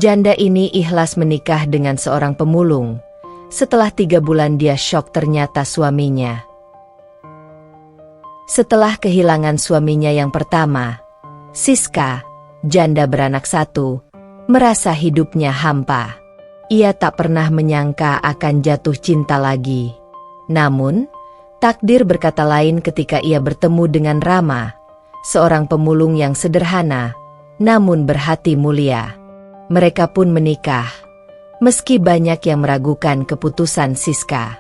Janda ini ikhlas menikah dengan seorang pemulung. Setelah 3 bulan dia syok ternyata suaminya. Setelah kehilangan suaminya yang pertama, Siska, janda beranak 1, merasa hidupnya hampa. Ia tak pernah menyangka akan jatuh cinta lagi. Namun, takdir berkata lain ketika ia bertemu dengan Rama, seorang pemulung yang sederhana, namun berhati mulia. Mereka pun menikah, meski banyak yang meragukan keputusan Siska.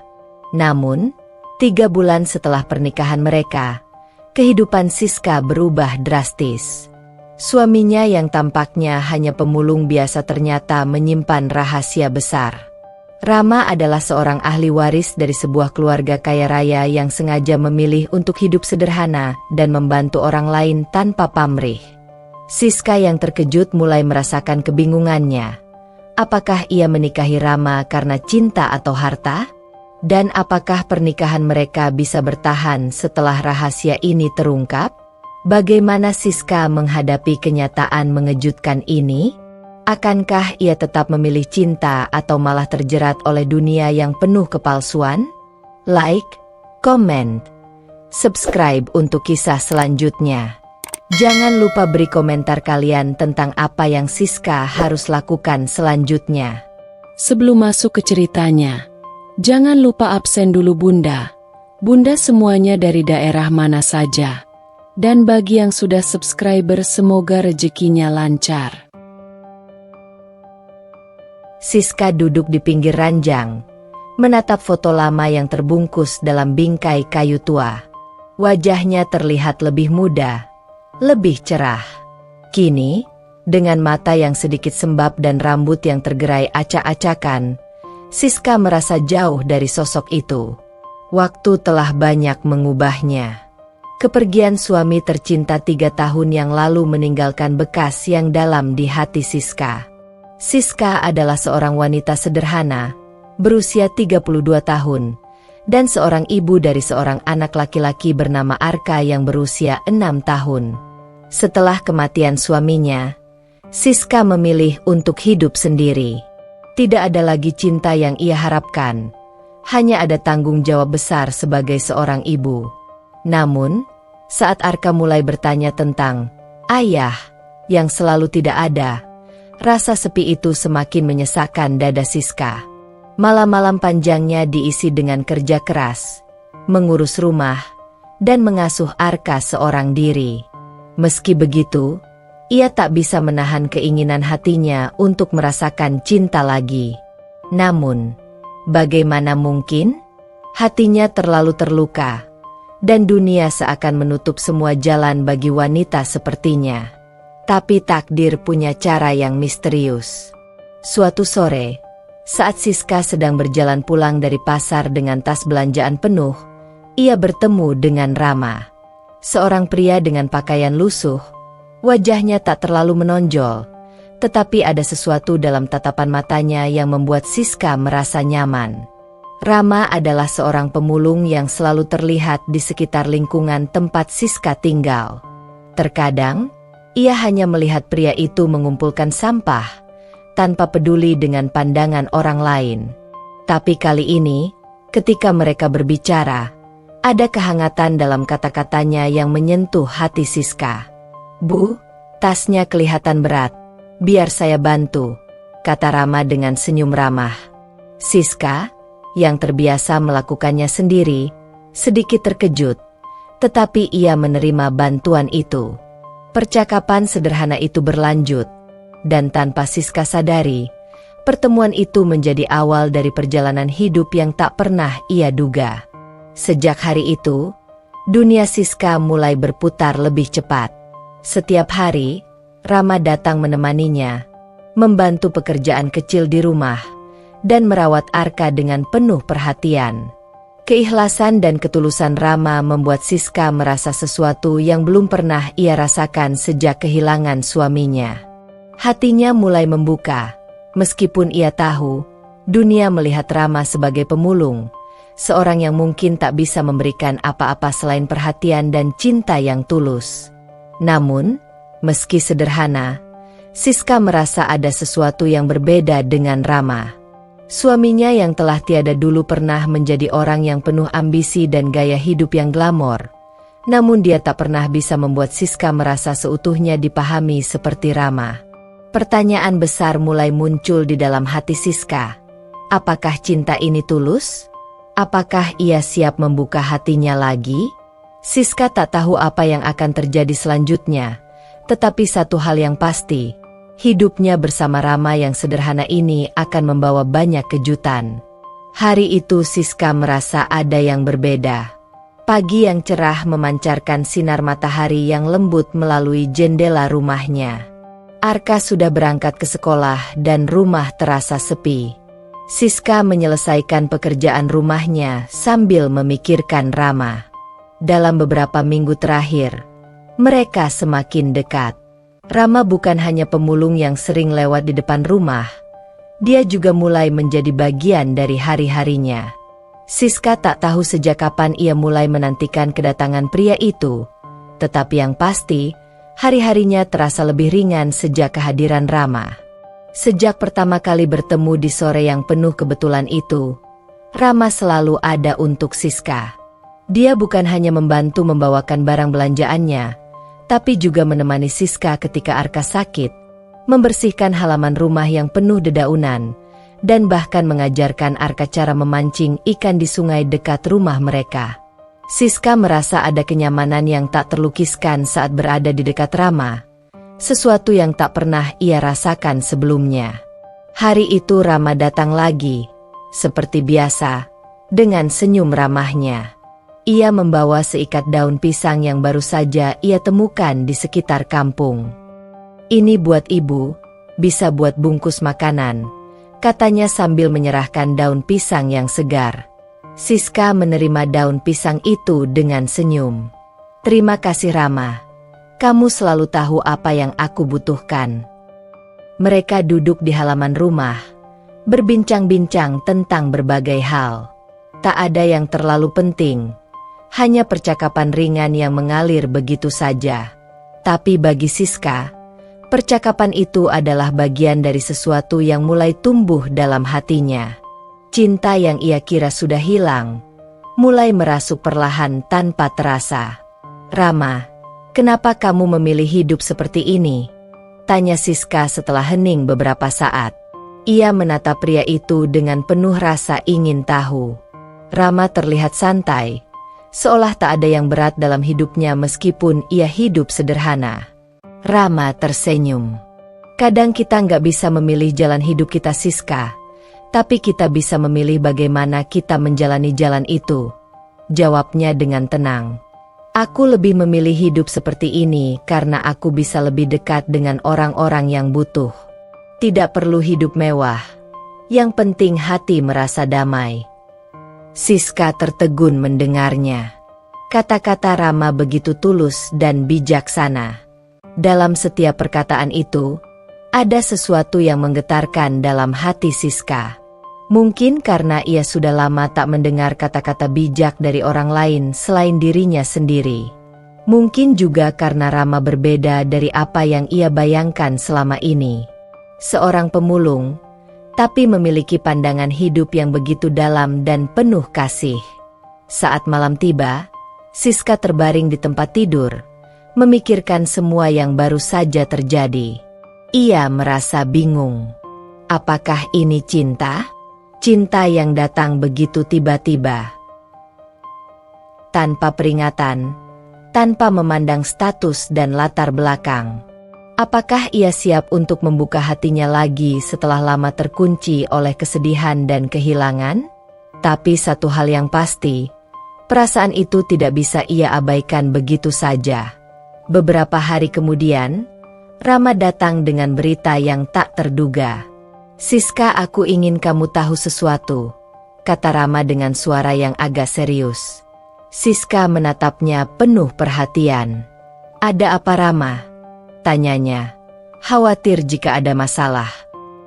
Namun, 3 bulan setelah pernikahan mereka, kehidupan Siska berubah drastis. Suaminya yang tampaknya hanya pemulung biasa ternyata menyimpan rahasia besar. Rama adalah seorang ahli waris dari sebuah keluarga kaya raya yang sengaja memilih untuk hidup sederhana dan membantu orang lain tanpa pamrih. Siska yang terkejut mulai merasakan kebingungannya. Apakah ia menikahi Rama karena cinta atau harta? Dan apakah pernikahan mereka bisa bertahan setelah rahasia ini terungkap? Bagaimana Siska menghadapi kenyataan mengejutkan ini? Akankah ia tetap memilih cinta atau malah terjerat oleh dunia yang penuh kepalsuan? Like, comment, subscribe untuk kisah selanjutnya. Jangan lupa beri komentar kalian tentang apa yang Siska harus lakukan selanjutnya. Sebelum masuk ke ceritanya, jangan lupa absen dulu Bunda. Bunda semuanya dari daerah mana saja. Dan bagi yang sudah subscriber semoga rezekinya lancar. Siska duduk di pinggir ranjang, menatap foto lama yang terbungkus dalam bingkai kayu tua. Wajahnya terlihat lebih muda, lebih cerah. Kini, dengan mata yang sedikit sembab dan rambut yang tergerai acak-acakan, Siska merasa jauh dari sosok itu. Waktu telah banyak mengubahnya. Kepergian suami tercinta 3 tahun yang lalu meninggalkan bekas yang dalam di hati Siska. Siska adalah seorang wanita sederhana, berusia 32 tahun, dan seorang ibu dari seorang anak laki-laki bernama Arka yang berusia 6 tahun. Setelah kematian suaminya, Siska memilih untuk hidup sendiri. Tidak ada lagi cinta yang ia harapkan, hanya ada tanggung jawab besar sebagai seorang ibu. Namun, saat Arka mulai bertanya tentang ayah yang selalu tidak ada, rasa sepi itu semakin menyesakkan dada Siska. Malam-malam panjangnya diisi dengan kerja keras, mengurus rumah, dan mengasuh Arka seorang diri. Meski begitu, ia tak bisa menahan keinginan hatinya untuk merasakan cinta lagi. Namun, bagaimana mungkin? Hatinya terlalu terluka. Dan dunia seakan menutup semua jalan bagi wanita sepertinya. Tapi takdir punya cara yang misterius. Suatu sore, saat Siska sedang berjalan pulang dari pasar dengan tas belanjaan penuh, ia bertemu dengan Rama. Seorang pria dengan pakaian lusuh, wajahnya tak terlalu menonjol, tetapi ada sesuatu dalam tatapan matanya yang membuat Siska merasa nyaman. Rama adalah seorang pemulung yang selalu terlihat di sekitar lingkungan tempat Siska tinggal. Terkadang, ia hanya melihat pria itu mengumpulkan sampah, tanpa peduli dengan pandangan orang lain. Tapi kali ini, ketika mereka berbicara, ada kehangatan dalam kata-katanya yang menyentuh hati Siska. "Bu, tasnya kelihatan berat. Biar saya bantu," kata Rama dengan senyum ramah. Siska, yang terbiasa melakukannya sendiri, sedikit terkejut, tetapi ia menerima bantuan itu. Percakapan sederhana itu berlanjut, dan tanpa Siska sadari, pertemuan itu menjadi awal dari perjalanan hidup yang tak pernah ia duga. Sejak hari itu, dunia Siska mulai berputar lebih cepat. Setiap hari, Rama datang menemaninya, membantu pekerjaan kecil di rumah, dan merawat Arka dengan penuh perhatian. Keikhlasan dan ketulusan Rama membuat Siska merasa sesuatu yang belum pernah ia rasakan sejak kehilangan suaminya. Hatinya mulai membuka, meskipun ia tahu, dunia melihat Rama sebagai pemulung, seorang yang mungkin tak bisa memberikan apa-apa selain perhatian dan cinta yang tulus. Namun, meski sederhana, Siska merasa ada sesuatu yang berbeda dengan Rama. Suaminya yang telah tiada dulu pernah menjadi orang yang penuh ambisi dan gaya hidup yang glamor. Namun dia tak pernah bisa membuat Siska merasa seutuhnya dipahami seperti Rama. Pertanyaan besar mulai muncul di dalam hati Siska. Apakah cinta ini tulus? Apakah ia siap membuka hatinya lagi? Siska tak tahu apa yang akan terjadi selanjutnya, tetapi satu hal yang pasti, hidupnya bersama Rama yang sederhana ini akan membawa banyak kejutan. Hari itu Siska merasa ada yang berbeda. Pagi yang cerah memancarkan sinar matahari yang lembut melalui jendela rumahnya. Arka sudah berangkat ke sekolah dan rumah terasa sepi. Siska menyelesaikan pekerjaan rumahnya sambil memikirkan Rama. Dalam beberapa minggu terakhir, mereka semakin dekat. Rama bukan hanya pemulung yang sering lewat di depan rumah, dia juga mulai menjadi bagian dari hari-harinya. Siska tak tahu sejak kapan ia mulai menantikan kedatangan pria itu, tetapi yang pasti, hari-harinya terasa lebih ringan sejak kehadiran Rama. Sejak pertama kali bertemu di sore yang penuh kebetulan itu, Rama selalu ada untuk Siska. Dia bukan hanya membantu membawakan barang belanjaannya, tapi juga menemani Siska ketika Arka sakit, membersihkan halaman rumah yang penuh dedaunan, dan bahkan mengajarkan Arka cara memancing ikan di sungai dekat rumah mereka. Siska merasa ada kenyamanan yang tak terlukiskan saat berada di dekat Rama, sesuatu yang tak pernah ia rasakan sebelumnya. Hari itu Rama datang lagi, seperti biasa, dengan senyum ramahnya. Ia membawa seikat daun pisang yang baru saja ia temukan di sekitar kampung. "Ini buat ibu, bisa buat bungkus makanan," katanya sambil menyerahkan daun pisang yang segar. Siska menerima daun pisang itu dengan senyum. "Terima kasih Rama, kamu selalu tahu apa yang aku butuhkan." Mereka duduk di halaman rumah, berbincang-bincang tentang berbagai hal. Tak ada yang terlalu penting, hanya percakapan ringan yang mengalir begitu saja. Tapi bagi Siska, percakapan itu adalah bagian dari sesuatu yang mulai tumbuh dalam hatinya. Cinta yang ia kira sudah hilang, mulai merasuk perlahan tanpa terasa. "Rama, kenapa kamu memilih hidup seperti ini?" tanya Siska setelah hening beberapa saat. Ia menatap pria itu dengan penuh rasa ingin tahu. Rama terlihat santai, seolah tak ada yang berat dalam hidupnya meskipun ia hidup sederhana. Rama tersenyum. "Kadang kita nggak bisa memilih jalan hidup kita Siska, tapi kita bisa memilih bagaimana kita menjalani jalan itu," jawabnya dengan tenang. "Aku lebih memilih hidup seperti ini karena aku bisa lebih dekat dengan orang-orang yang butuh. Tidak perlu hidup mewah, yang penting hati merasa damai." Siska tertegun mendengarnya. Kata-kata Rama begitu tulus dan bijaksana. Dalam setiap perkataan itu, ada sesuatu yang menggetarkan dalam hati Siska. Mungkin karena ia sudah lama tak mendengar kata-kata bijak dari orang lain selain dirinya sendiri. Mungkin juga karena Rama berbeda dari apa yang ia bayangkan selama ini. Seorang pemulung, tapi memiliki pandangan hidup yang begitu dalam dan penuh kasih. Saat malam tiba, Siska terbaring di tempat tidur, memikirkan semua yang baru saja terjadi. Ia merasa bingung. Apakah ini cinta? Cinta yang datang begitu tiba-tiba. Tanpa peringatan, tanpa memandang status dan latar belakang. Apakah ia siap untuk membuka hatinya lagi setelah lama terkunci oleh kesedihan dan kehilangan? Tapi satu hal yang pasti, perasaan itu tidak bisa ia abaikan begitu saja. Beberapa hari kemudian, Rama datang dengan berita yang tak terduga. "Siska, aku ingin kamu tahu sesuatu," kata Rama dengan suara yang agak serius. Siska menatapnya penuh perhatian. "Ada apa Rama?" tanyanya. "Khawatir jika ada masalah.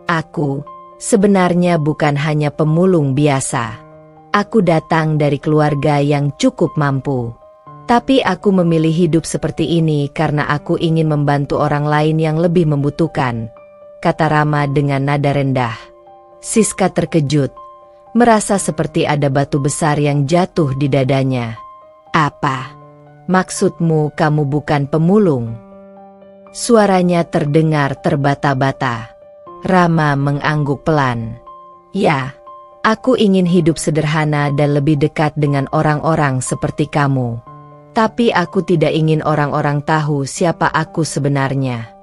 Aku sebenarnya bukan hanya pemulung biasa. Aku datang dari keluarga yang cukup mampu. Tapi aku memilih hidup seperti ini karena aku ingin membantu orang lain yang lebih membutuhkan, kata Rama dengan nada rendah. Siska terkejut, merasa seperti ada batu besar yang jatuh di dadanya. Apa? Maksudmu kamu bukan pemulung? Suaranya terdengar terbata-bata. Rama mengangguk pelan. Ya, aku ingin hidup sederhana dan lebih dekat dengan orang-orang seperti kamu. Tapi aku tidak ingin orang-orang tahu siapa aku sebenarnya.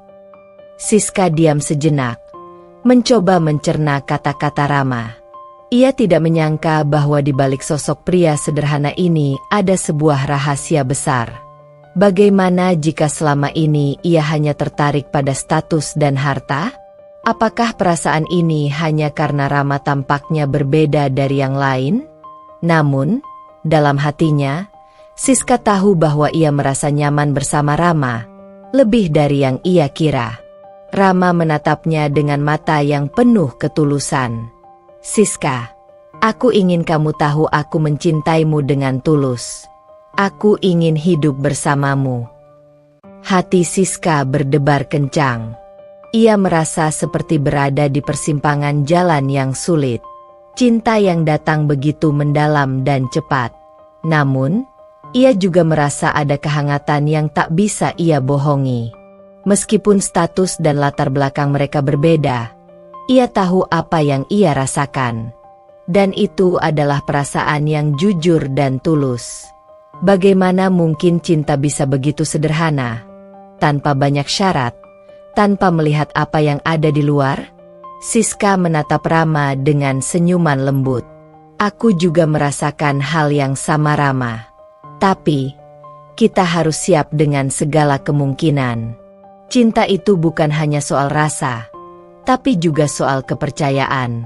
Siska diam sejenak, mencoba mencerna kata-kata Rama. Ia tidak menyangka bahwa di balik sosok pria sederhana ini ada sebuah rahasia besar. Bagaimana jika selama ini ia hanya tertarik pada status dan harta? Apakah perasaan ini hanya karena Rama tampaknya berbeda dari yang lain? Namun, dalam hatinya, Siska tahu bahwa ia merasa nyaman bersama Rama, lebih dari yang ia kira. Rama menatapnya dengan mata yang penuh ketulusan. Siska, aku ingin kamu tahu aku mencintaimu dengan tulus. Aku ingin hidup bersamamu. Hati Siska berdebar kencang. Ia merasa seperti berada di persimpangan jalan yang sulit. Cinta yang datang begitu mendalam dan cepat. Namun, ia juga merasa ada kehangatan yang tak bisa ia bohongi. Meskipun status dan latar belakang mereka berbeda, ia tahu apa yang ia rasakan. Dan itu adalah perasaan yang jujur dan tulus. Bagaimana mungkin cinta bisa begitu sederhana, tanpa banyak syarat, tanpa melihat apa yang ada di luar? Siska menatap Rama dengan senyuman lembut. Aku juga merasakan hal yang sama Rama. Tapi, kita harus siap dengan segala kemungkinan. Cinta itu bukan hanya soal rasa, tapi juga soal kepercayaan.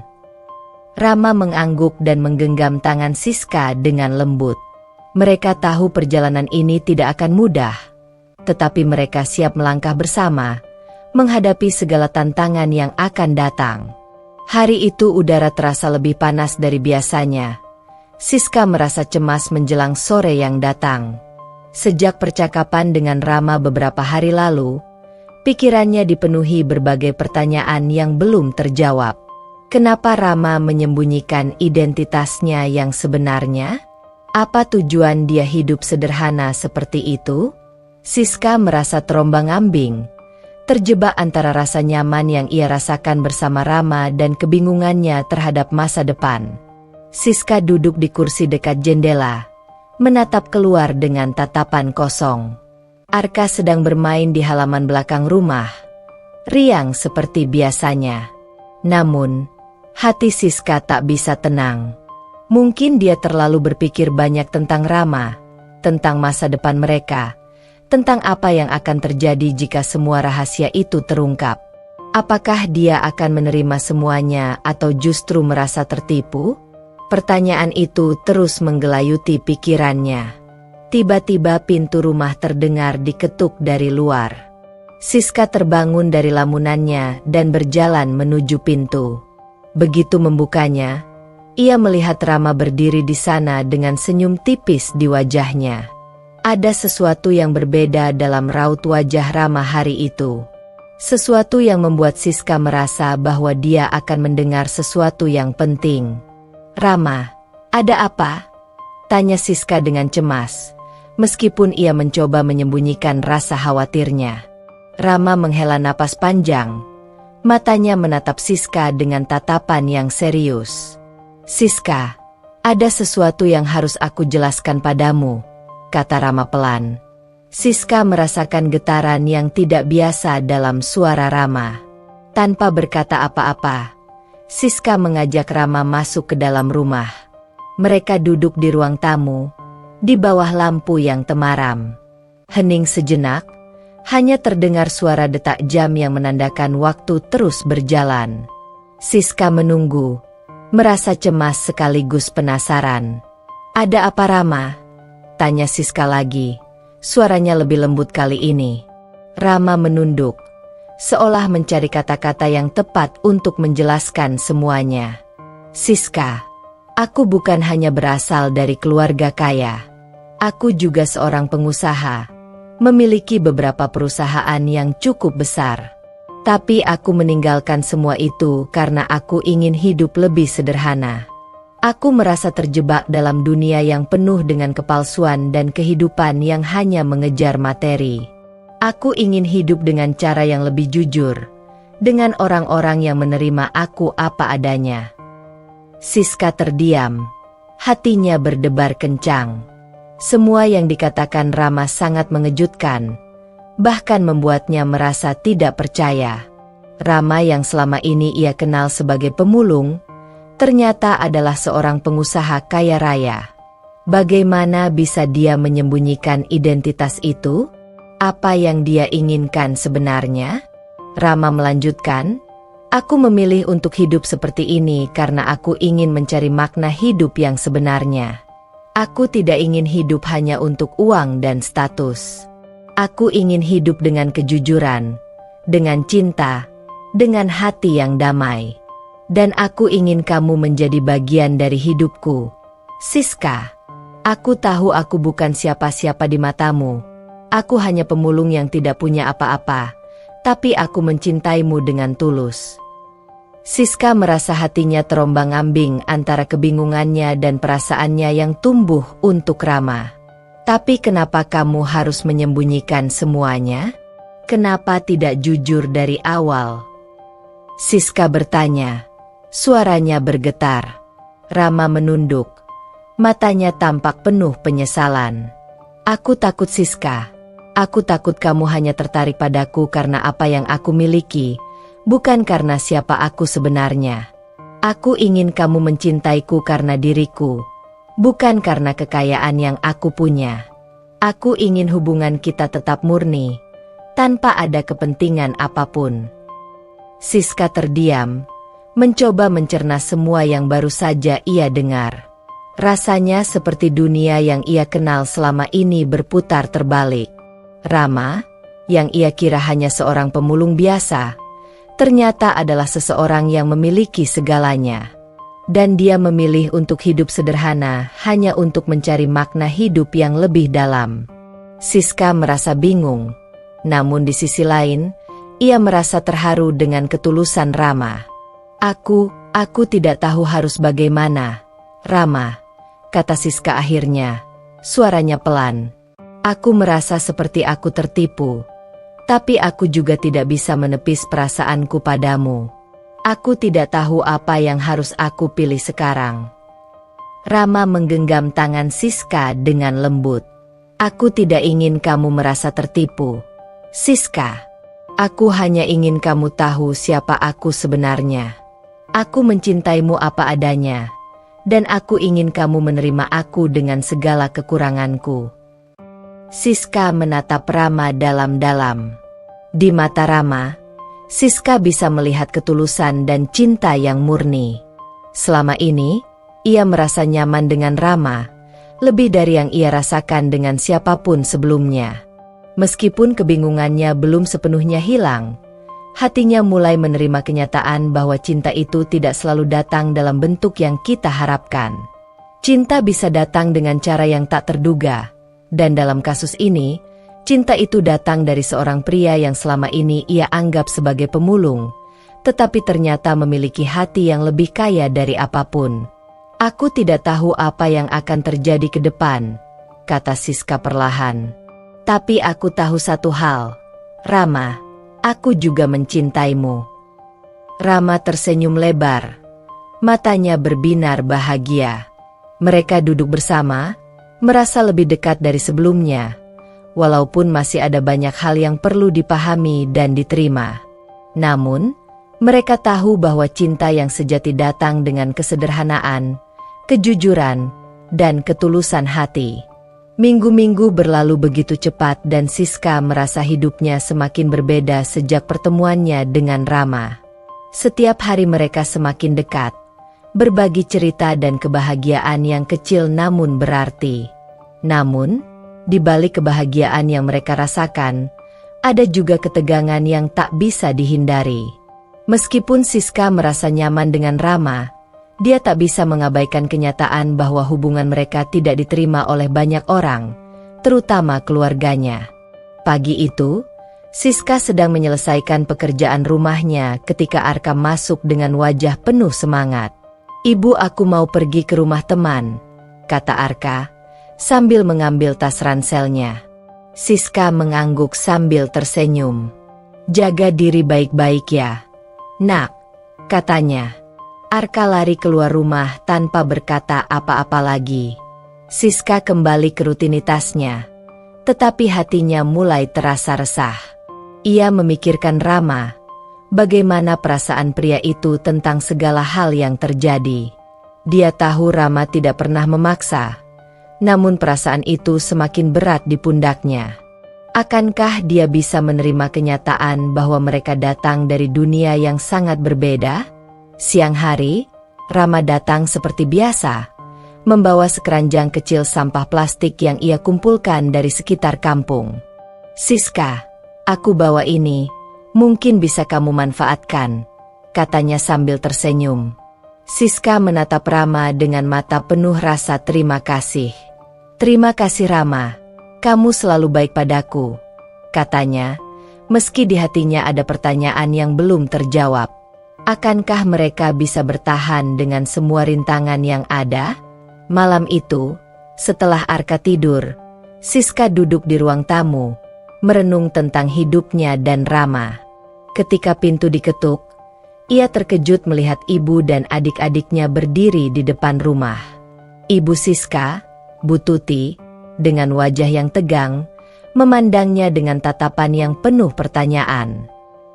Rama mengangguk dan menggenggam tangan Siska dengan lembut. Mereka tahu perjalanan ini tidak akan mudah, tetapi mereka siap melangkah bersama, menghadapi segala tantangan yang akan datang. Hari itu udara terasa lebih panas dari biasanya. Siska merasa cemas menjelang sore yang datang. Sejak percakapan dengan Rama beberapa hari lalu, pikirannya dipenuhi berbagai pertanyaan yang belum terjawab. Kenapa Rama menyembunyikan identitasnya yang sebenarnya? Apa tujuan dia hidup sederhana seperti itu? Siska merasa terombang-ambing, terjebak antara rasa nyaman yang ia rasakan bersama Rama dan kebingungannya terhadap masa depan. Siska duduk di kursi dekat jendela, menatap keluar dengan tatapan kosong. Arka sedang bermain di halaman belakang rumah, riang seperti biasanya. Namun, hati Siska tak bisa tenang. Mungkin dia terlalu berpikir banyak tentang Rama, tentang masa depan mereka, tentang apa yang akan terjadi jika semua rahasia itu terungkap. Apakah dia akan menerima semuanya atau justru merasa tertipu? Pertanyaan itu terus menggelayuti pikirannya. Tiba-tiba pintu rumah terdengar diketuk dari luar. Siska terbangun dari lamunannya dan berjalan menuju pintu. Begitu membukanya, ia melihat Rama berdiri di sana dengan senyum tipis di wajahnya. Ada sesuatu yang berbeda dalam raut wajah Rama hari itu. Sesuatu yang membuat Siska merasa bahwa dia akan mendengar sesuatu yang penting. Rama, ada apa? Tanya Siska dengan cemas, meskipun ia mencoba menyembunyikan rasa khawatirnya. Rama menghela napas panjang. Matanya menatap Siska dengan tatapan yang serius. Siska, ada sesuatu yang harus aku jelaskan padamu, kata Rama pelan. Siska merasakan getaran yang tidak biasa dalam suara Rama. Tanpa berkata apa-apa, Siska mengajak Rama masuk ke dalam rumah. Mereka duduk di ruang tamu, di bawah lampu yang temaram. Hening sejenak, hanya terdengar suara detak jam yang menandakan waktu terus berjalan. Siska menunggu, merasa cemas sekaligus penasaran. Ada apa Rama? Tanya Siska lagi, suaranya lebih lembut kali ini. Rama menunduk, seolah mencari kata-kata yang tepat untuk menjelaskan semuanya. Siska, aku bukan hanya berasal dari keluarga kaya. Aku juga seorang pengusaha, memiliki beberapa perusahaan yang cukup besar. Tapi aku meninggalkan semua itu karena aku ingin hidup lebih sederhana. Aku merasa terjebak dalam dunia yang penuh dengan kepalsuan dan kehidupan yang hanya mengejar materi. Aku ingin hidup dengan cara yang lebih jujur, dengan orang-orang yang menerima aku apa adanya. Siska terdiam, hatinya berdebar kencang. Semua yang dikatakan Rama sangat mengejutkan, bahkan membuatnya merasa tidak percaya. Rama yang selama ini ia kenal sebagai pemulung, ternyata adalah seorang pengusaha kaya raya. Bagaimana bisa dia menyembunyikan identitas itu? Apa yang dia inginkan sebenarnya? Rama melanjutkan, "Aku memilih untuk hidup seperti ini karena aku ingin mencari makna hidup yang sebenarnya. Aku tidak ingin hidup hanya untuk uang dan status. Aku ingin hidup dengan kejujuran, dengan cinta, dengan hati yang damai. Dan aku ingin kamu menjadi bagian dari hidupku. Siska, aku tahu aku bukan siapa-siapa di matamu. Aku hanya pemulung yang tidak punya apa-apa, tapi aku mencintaimu dengan tulus." Siska merasa hatinya terombang-ambing antara kebingungannya dan perasaannya yang tumbuh untuk Rama. "Tapi kenapa kamu harus menyembunyikan semuanya? Kenapa tidak jujur dari awal?" Siska bertanya. Suaranya bergetar. Rama menunduk. Matanya tampak penuh penyesalan. "Aku takut, Siska. Aku takut kamu hanya tertarik padaku karena apa yang aku miliki, bukan karena siapa aku sebenarnya. Aku ingin kamu mencintaiku karena diriku, bukan karena kekayaan yang aku punya. Aku ingin hubungan kita tetap murni, tanpa ada kepentingan apapun." Siska terdiam, mencoba mencerna semua yang baru saja ia dengar. Rasanya seperti dunia yang ia kenal selama ini berputar terbalik. Rama, yang ia kira hanya seorang pemulung biasa, ternyata adalah seseorang yang memiliki segalanya. Dan dia memilih untuk hidup sederhana hanya untuk mencari makna hidup yang lebih dalam. Siska merasa bingung, namun di sisi lain, ia merasa terharu dengan ketulusan Rama. Aku tidak tahu harus bagaimana, Rama," kata Siska akhirnya, suaranya pelan. "Aku merasa seperti aku tertipu, tapi aku juga tidak bisa menepis perasaanku padamu. Aku tidak tahu apa yang harus aku pilih sekarang." Rama menggenggam tangan Siska dengan lembut. "Aku tidak ingin kamu merasa tertipu, Siska. Aku hanya ingin kamu tahu siapa aku sebenarnya. Aku mencintaimu apa adanya, dan aku ingin kamu menerima aku dengan segala kekuranganku." Siska menatap Rama dalam-dalam. Di mata Rama, Siska bisa melihat ketulusan dan cinta yang murni. Selama ini, ia merasa nyaman dengan Rama, lebih dari yang ia rasakan dengan siapapun sebelumnya. Meskipun kebingungannya belum sepenuhnya hilang, hatinya mulai menerima kenyataan bahwa cinta itu tidak selalu datang dalam bentuk yang kita harapkan. Cinta bisa datang dengan cara yang tak terduga, dan dalam kasus ini, cinta itu datang dari seorang pria yang selama ini ia anggap sebagai pemulung, tetapi ternyata memiliki hati yang lebih kaya dari apapun. "Aku tidak tahu apa yang akan terjadi ke depan," kata Siska perlahan. "Tapi aku tahu satu hal, Rama, aku juga mencintaimu." Rama tersenyum lebar. Matanya berbinar bahagia. Mereka duduk bersama, merasa lebih dekat dari sebelumnya, walaupun masih ada banyak hal yang perlu dipahami dan diterima. Namun, mereka tahu bahwa cinta yang sejati datang dengan kesederhanaan, kejujuran, dan ketulusan hati. Minggu-minggu berlalu begitu cepat dan Siska merasa hidupnya semakin berbeda sejak pertemuannya dengan Rama. Setiap hari mereka semakin dekat, berbagi cerita dan kebahagiaan yang kecil namun berarti. Namun, di balik kebahagiaan yang mereka rasakan, ada juga ketegangan yang tak bisa dihindari. Meskipun Siska merasa nyaman dengan Rama, Dia tak bisa mengabaikan kenyataan bahwa hubungan mereka tidak diterima oleh banyak orang, terutama keluarganya. Pagi itu, Siska sedang menyelesaikan pekerjaan rumahnya ketika Arka masuk dengan wajah penuh semangat. "Ibu, aku mau pergi ke rumah teman," kata Arka, sambil mengambil tas ranselnya. Siska mengangguk sambil tersenyum. "Jaga diri baik-baik ya, nak," katanya. Arka lari keluar rumah tanpa berkata apa-apa lagi. Siska kembali ke rutinitasnya, tetapi hatinya mulai terasa resah. Ia memikirkan Rama, bagaimana perasaan pria itu tentang segala hal yang terjadi. Dia tahu Rama tidak pernah memaksa, namun perasaan itu semakin berat di pundaknya. Akankah dia bisa menerima kenyataan bahwa mereka datang dari dunia yang sangat berbeda? Siang hari, Rama datang seperti biasa, membawa sekeranjang kecil sampah plastik yang ia kumpulkan dari sekitar kampung. "Siska, aku bawa ini, mungkin bisa kamu manfaatkan," katanya sambil tersenyum. Siska menatap Rama dengan mata penuh rasa terima kasih. "Terima kasih Rama, kamu selalu baik padaku," katanya, meski di hatinya ada pertanyaan yang belum terjawab. Akankah mereka bisa bertahan dengan semua rintangan yang ada? Malam itu, setelah Arka tidur, Siska duduk di ruang tamu, merenung tentang hidupnya dan Rama. Ketika pintu diketuk, ia terkejut melihat ibu dan adik-adiknya berdiri di depan rumah. Ibu Siska, Bu Tuti, dengan wajah yang tegang, memandangnya dengan tatapan yang penuh pertanyaan.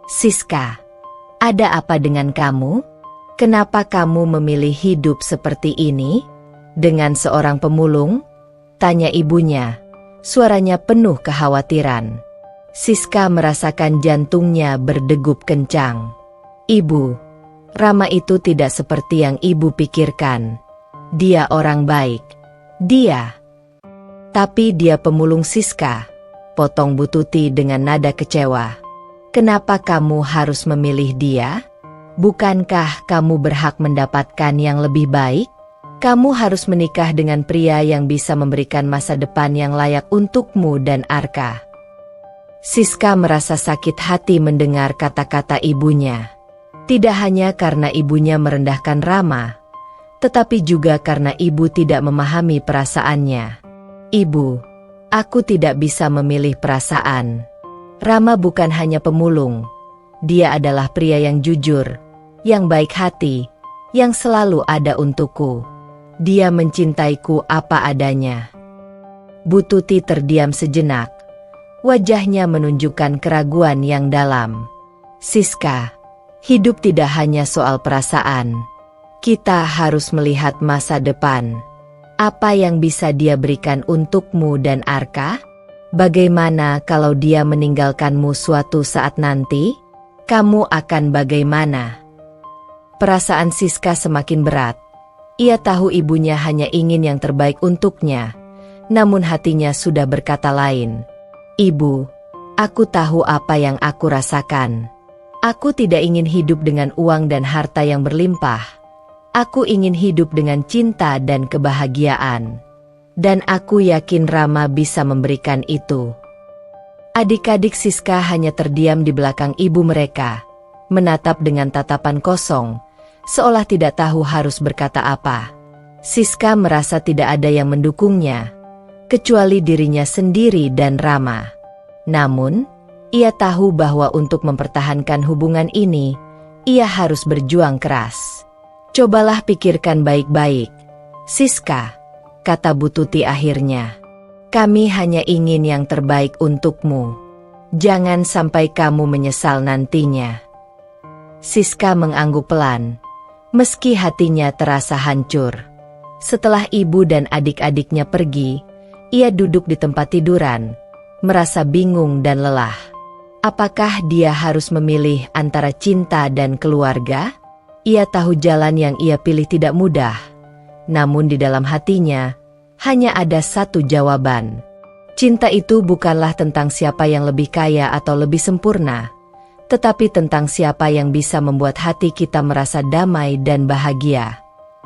"Siska, ada apa dengan kamu? Kenapa kamu memilih hidup seperti ini? Dengan seorang pemulung?" tanya ibunya, suaranya penuh kekhawatiran. Siska merasakan jantungnya berdegup kencang. "Ibu, Rama itu tidak seperti yang ibu pikirkan. Dia orang baik. Dia..." "Tapi dia pemulung Siska," potong Bu Tuti dengan nada kecewa. "Kenapa kamu harus memilih dia? Bukankah kamu berhak mendapatkan yang lebih baik? Kamu harus menikah dengan pria yang bisa memberikan masa depan yang layak untukmu dan Arka." Siska merasa sakit hati mendengar kata-kata ibunya. Tidak hanya karena ibunya merendahkan Rama, tetapi juga karena ibu tidak memahami perasaannya. "Ibu, aku tidak bisa memilih perasaan. Rama bukan hanya pemulung, dia adalah pria yang jujur, yang baik hati, yang selalu ada untukku. Dia mencintaiku apa adanya." Bu Tuti terdiam sejenak, wajahnya menunjukkan keraguan yang dalam. "Siska, hidup tidak hanya soal perasaan. Kita harus melihat masa depan. Apa yang bisa dia berikan untukmu dan Arka? Bagaimana kalau dia meninggalkanmu suatu saat nanti? Kamu akan bagaimana?" Perasaan Siska semakin berat. Ia tahu ibunya hanya ingin yang terbaik untuknya, namun hatinya sudah berkata lain. "Ibu, aku tahu apa yang aku rasakan. Aku tidak ingin hidup dengan uang dan harta yang berlimpah. Aku ingin hidup dengan cinta dan kebahagiaan. Dan aku yakin Rama bisa memberikan itu." Adik-adik Siska hanya terdiam di belakang ibu mereka, menatap dengan tatapan kosong, seolah tidak tahu harus berkata apa. Siska merasa tidak ada yang mendukungnya, kecuali dirinya sendiri dan Rama. Namun, ia tahu bahwa untuk mempertahankan hubungan ini, ia harus berjuang keras. "Cobalah pikirkan baik-baik, Siska," kata Bu Tuti akhirnya. "Kami hanya ingin yang terbaik untukmu. Jangan sampai kamu menyesal nantinya." Siska mengangguk pelan, meski hatinya terasa hancur. Setelah ibu dan adik-adiknya pergi, ia duduk di tempat tiduran, merasa bingung dan lelah. Apakah dia harus memilih antara cinta dan keluarga? Ia tahu jalan yang ia pilih tidak mudah. Namun di dalam hatinya, hanya ada satu jawaban. Cinta itu bukanlah tentang siapa yang lebih kaya atau lebih sempurna, tetapi tentang siapa yang bisa membuat hati kita merasa damai dan bahagia.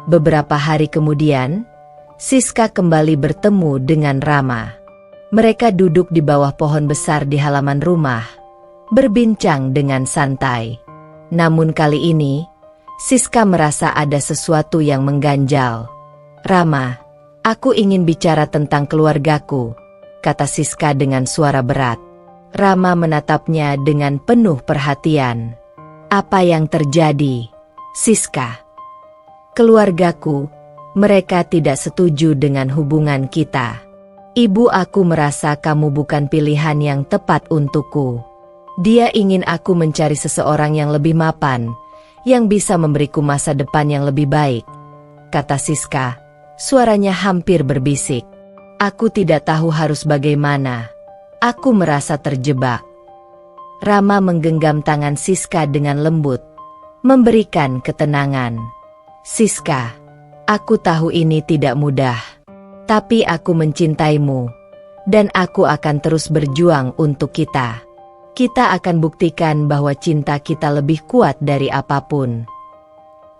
Beberapa hari kemudian, Siska kembali bertemu dengan Rama. Mereka duduk di bawah pohon besar di halaman rumah, berbincang dengan santai. Namun kali ini, Siska merasa ada sesuatu yang mengganjal. "Rama, aku ingin bicara tentang keluargaku," kata Siska dengan suara berat. Rama menatapnya dengan penuh perhatian. "Apa yang terjadi, Siska?" "Keluargaku, mereka tidak setuju dengan hubungan kita. Ibu aku merasa kamu bukan pilihan yang tepat untukku. Dia ingin aku mencari seseorang yang lebih mapan, yang bisa memberiku masa depan yang lebih baik," kata Siska. Suaranya hampir berbisik. "Aku tidak tahu harus bagaimana. Aku merasa terjebak." Rama menggenggam tangan Siska dengan lembut, memberikan ketenangan. "Siska, aku tahu ini tidak mudah. Tapi aku mencintaimu, dan aku akan terus berjuang untuk kita. Kita akan buktikan bahwa cinta kita lebih kuat dari apapun."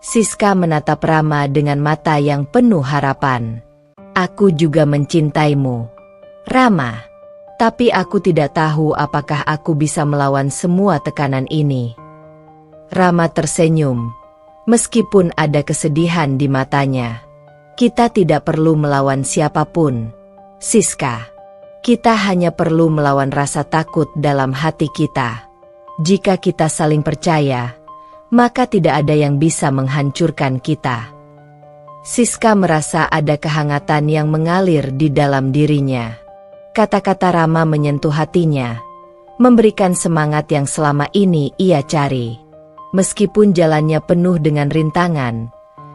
Siska menatap Rama dengan mata yang penuh harapan. "Aku juga mencintaimu, Rama. Tapi aku tidak tahu apakah aku bisa melawan semua tekanan ini." Rama tersenyum, meskipun ada kesedihan di matanya. "Kita tidak perlu melawan siapapun, Siska. Kita hanya perlu melawan rasa takut dalam hati kita. Jika kita saling percaya, maka tidak ada yang bisa menghancurkan kita." Siska merasa ada kehangatan yang mengalir di dalam dirinya. Kata-kata Rama menyentuh hatinya, memberikan semangat yang selama ini ia cari. Meskipun jalannya penuh dengan rintangan,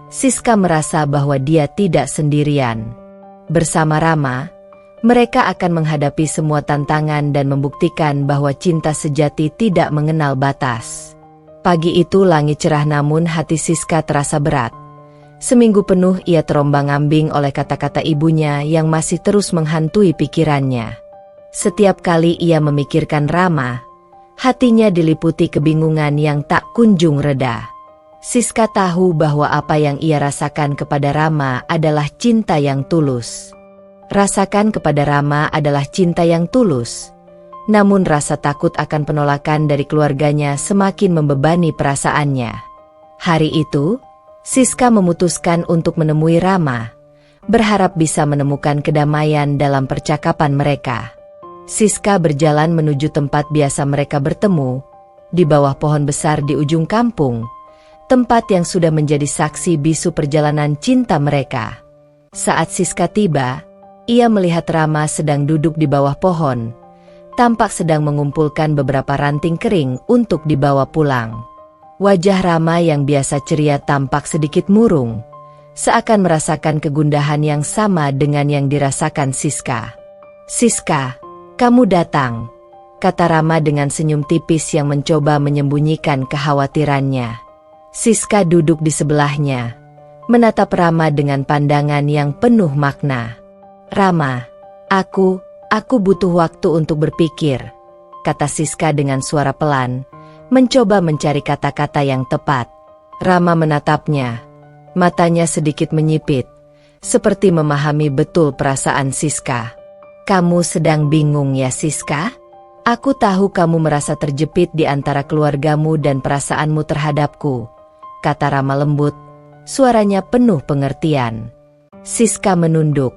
Siska merasa bahwa dia tidak sendirian. Bersama Rama, mereka akan menghadapi semua tantangan dan membuktikan bahwa cinta sejati tidak mengenal batas. Pagi itu langit cerah, namun hati Siska terasa berat. Seminggu penuh ia terombang-ambing oleh kata-kata ibunya yang masih terus menghantui pikirannya. Setiap kali ia memikirkan Rama, hatinya diliputi kebingungan yang tak kunjung reda. Siska tahu bahwa apa yang ia rasakan kepada Rama adalah cinta yang tulus. Rasakan kepada Rama adalah cinta yang tulus. Namun rasa takut akan penolakan dari keluarganya semakin membebani perasaannya. Hari itu, Siska memutuskan untuk menemui Rama, berharap bisa menemukan kedamaian dalam percakapan mereka. Siska berjalan menuju tempat biasa mereka bertemu, di bawah pohon besar di ujung kampung, tempat yang sudah menjadi saksi bisu perjalanan cinta mereka. Saat Siska tiba, ia melihat Rama sedang duduk di bawah pohon, tampak sedang mengumpulkan beberapa ranting kering untuk dibawa pulang. Wajah Rama yang biasa ceria tampak sedikit murung, seakan merasakan kegundahan yang sama dengan yang dirasakan Siska. "Siska, kamu datang," kata Rama dengan senyum tipis yang mencoba menyembunyikan kekhawatirannya. Siska duduk di sebelahnya, menatap Rama dengan pandangan yang penuh makna. "Rama, aku butuh waktu untuk berpikir," kata Siska dengan suara pelan, mencoba mencari kata-kata yang tepat. Rama menatapnya, matanya sedikit menyipit, seperti memahami betul perasaan Siska. "Kamu sedang bingung ya, Siska? Aku tahu kamu merasa terjepit di antara keluargamu dan perasaanmu terhadapku," kata Rama lembut, suaranya penuh pengertian. Siska menunduk,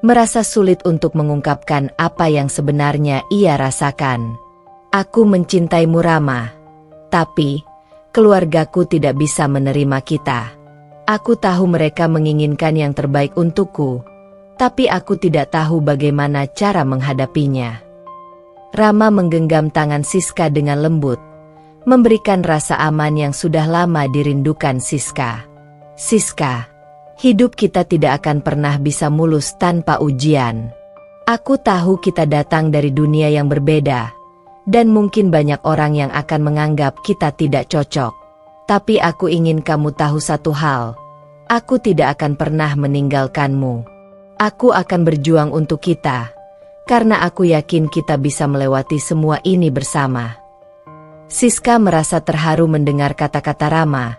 merasa sulit untuk mengungkapkan apa yang sebenarnya ia rasakan. "Aku mencintaimu, Rama, tapi keluargaku tidak bisa menerima kita. Aku tahu mereka menginginkan yang terbaik untukku, tapi aku tidak tahu bagaimana cara menghadapinya." Rama menggenggam tangan Siska dengan lembut, memberikan rasa aman yang sudah lama dirindukan Siska. "Siska, hidup kita tidak akan pernah bisa mulus tanpa ujian. Aku tahu kita datang dari dunia yang berbeda, dan mungkin banyak orang yang akan menganggap kita tidak cocok. Tapi aku ingin kamu tahu satu hal, aku tidak akan pernah meninggalkanmu. Aku akan berjuang untuk kita, karena aku yakin kita bisa melewati semua ini bersama." Siska merasa terharu mendengar kata-kata Rama,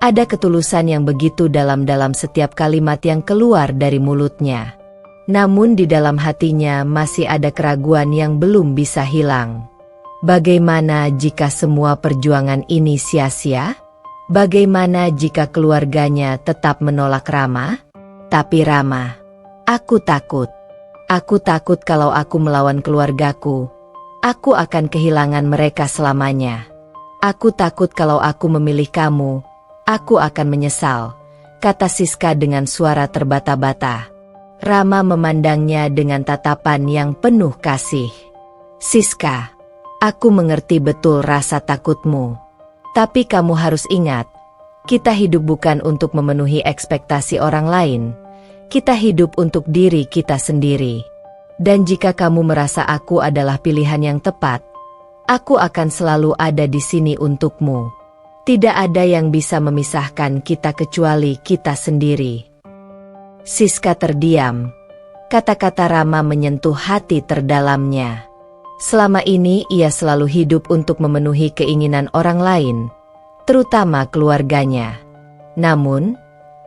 Ada ketulusan yang begitu dalam setiap kalimat yang keluar dari mulutnya. Namun di dalam hatinya masih ada keraguan yang belum bisa hilang. Bagaimana jika semua perjuangan ini sia-sia? Bagaimana jika keluarganya tetap menolak Rama? Tapi Rama, aku takut. Aku takut kalau aku melawan keluargaku, aku akan kehilangan mereka selamanya. Aku takut kalau aku memilih kamu, aku akan menyesal, kata Siska dengan suara terbata-bata. Rama memandangnya dengan tatapan yang penuh kasih. Siska, aku mengerti betul rasa takutmu. Tapi kamu harus ingat, kita hidup bukan untuk memenuhi ekspektasi orang lain. Kita hidup untuk diri kita sendiri. Dan jika kamu merasa aku adalah pilihan yang tepat, aku akan selalu ada di sini untukmu. Tidak ada yang bisa memisahkan kita kecuali kita sendiri. Siska terdiam. Kata-kata Rama menyentuh hati terdalamnya. Selama ini ia selalu hidup untuk memenuhi keinginan orang lain, terutama keluarganya. Namun,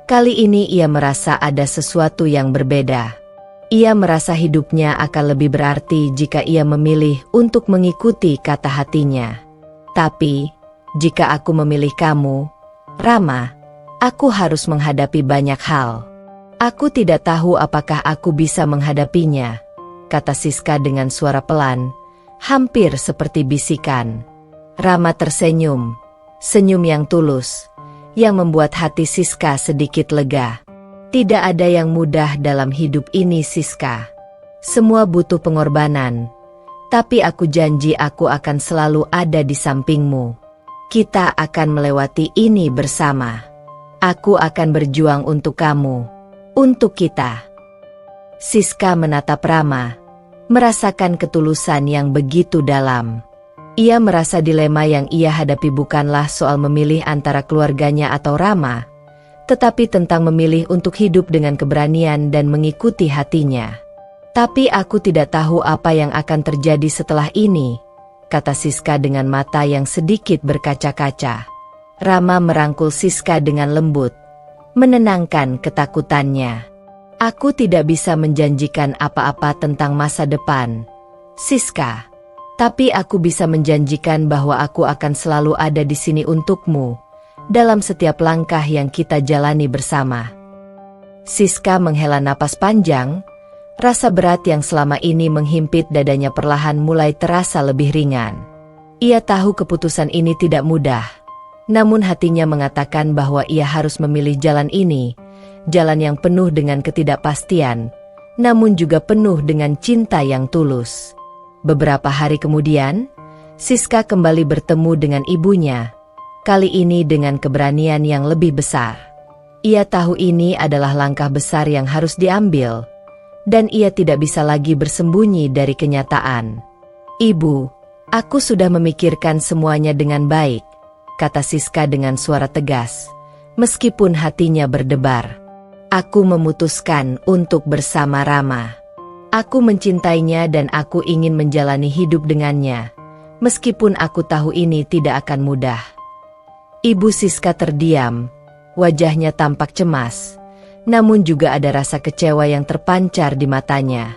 kali ini ia merasa ada sesuatu yang berbeda. Ia merasa hidupnya akan lebih berarti jika ia memilih untuk mengikuti kata hatinya. Tapi, jika aku memilih kamu, Rama, aku harus menghadapi banyak hal. Aku tidak tahu apakah aku bisa menghadapinya, kata Siska dengan suara pelan, hampir seperti bisikan. Rama tersenyum, senyum yang tulus, yang membuat hati Siska sedikit lega. Tidak ada yang mudah dalam hidup ini, Siska. Semua butuh pengorbanan, tapi aku janji aku akan selalu ada di sampingmu. Kita akan melewati ini bersama. Aku akan berjuang untuk kamu. Untuk kita. Siska menatap Rama, merasakan ketulusan yang begitu dalam. Ia merasa dilema yang ia hadapi bukanlah soal memilih antara keluarganya atau Rama, tetapi tentang memilih untuk hidup dengan keberanian dan mengikuti hatinya. Tapi aku tidak tahu apa yang akan terjadi setelah ini, kata Siska dengan mata yang sedikit berkaca-kaca. Rama merangkul Siska dengan lembut, menenangkan ketakutannya. Aku tidak bisa menjanjikan apa-apa tentang masa depan, Siska. Tapi aku bisa menjanjikan bahwa aku akan selalu ada di sini untukmu, dalam setiap langkah yang kita jalani bersama. Siska menghela napas panjang, rasa berat yang selama ini menghimpit dadanya perlahan mulai terasa lebih ringan. Ia tahu keputusan ini tidak mudah. Namun hatinya mengatakan bahwa ia harus memilih jalan ini, jalan yang penuh dengan ketidakpastian, namun juga penuh dengan cinta yang tulus. Beberapa hari kemudian, Siska kembali bertemu dengan ibunya, kali ini dengan keberanian yang lebih besar. Ia tahu ini adalah langkah besar yang harus diambil, dan ia tidak bisa lagi bersembunyi dari kenyataan. Ibu, aku sudah memikirkan semuanya dengan baik, kata Siska dengan suara tegas, meskipun hatinya berdebar. Aku memutuskan untuk bersama Rama. Aku mencintainya dan aku ingin menjalani hidup dengannya, meskipun aku tahu ini tidak akan mudah. Ibu Siska terdiam, wajahnya tampak cemas, namun juga ada rasa kecewa yang terpancar di matanya.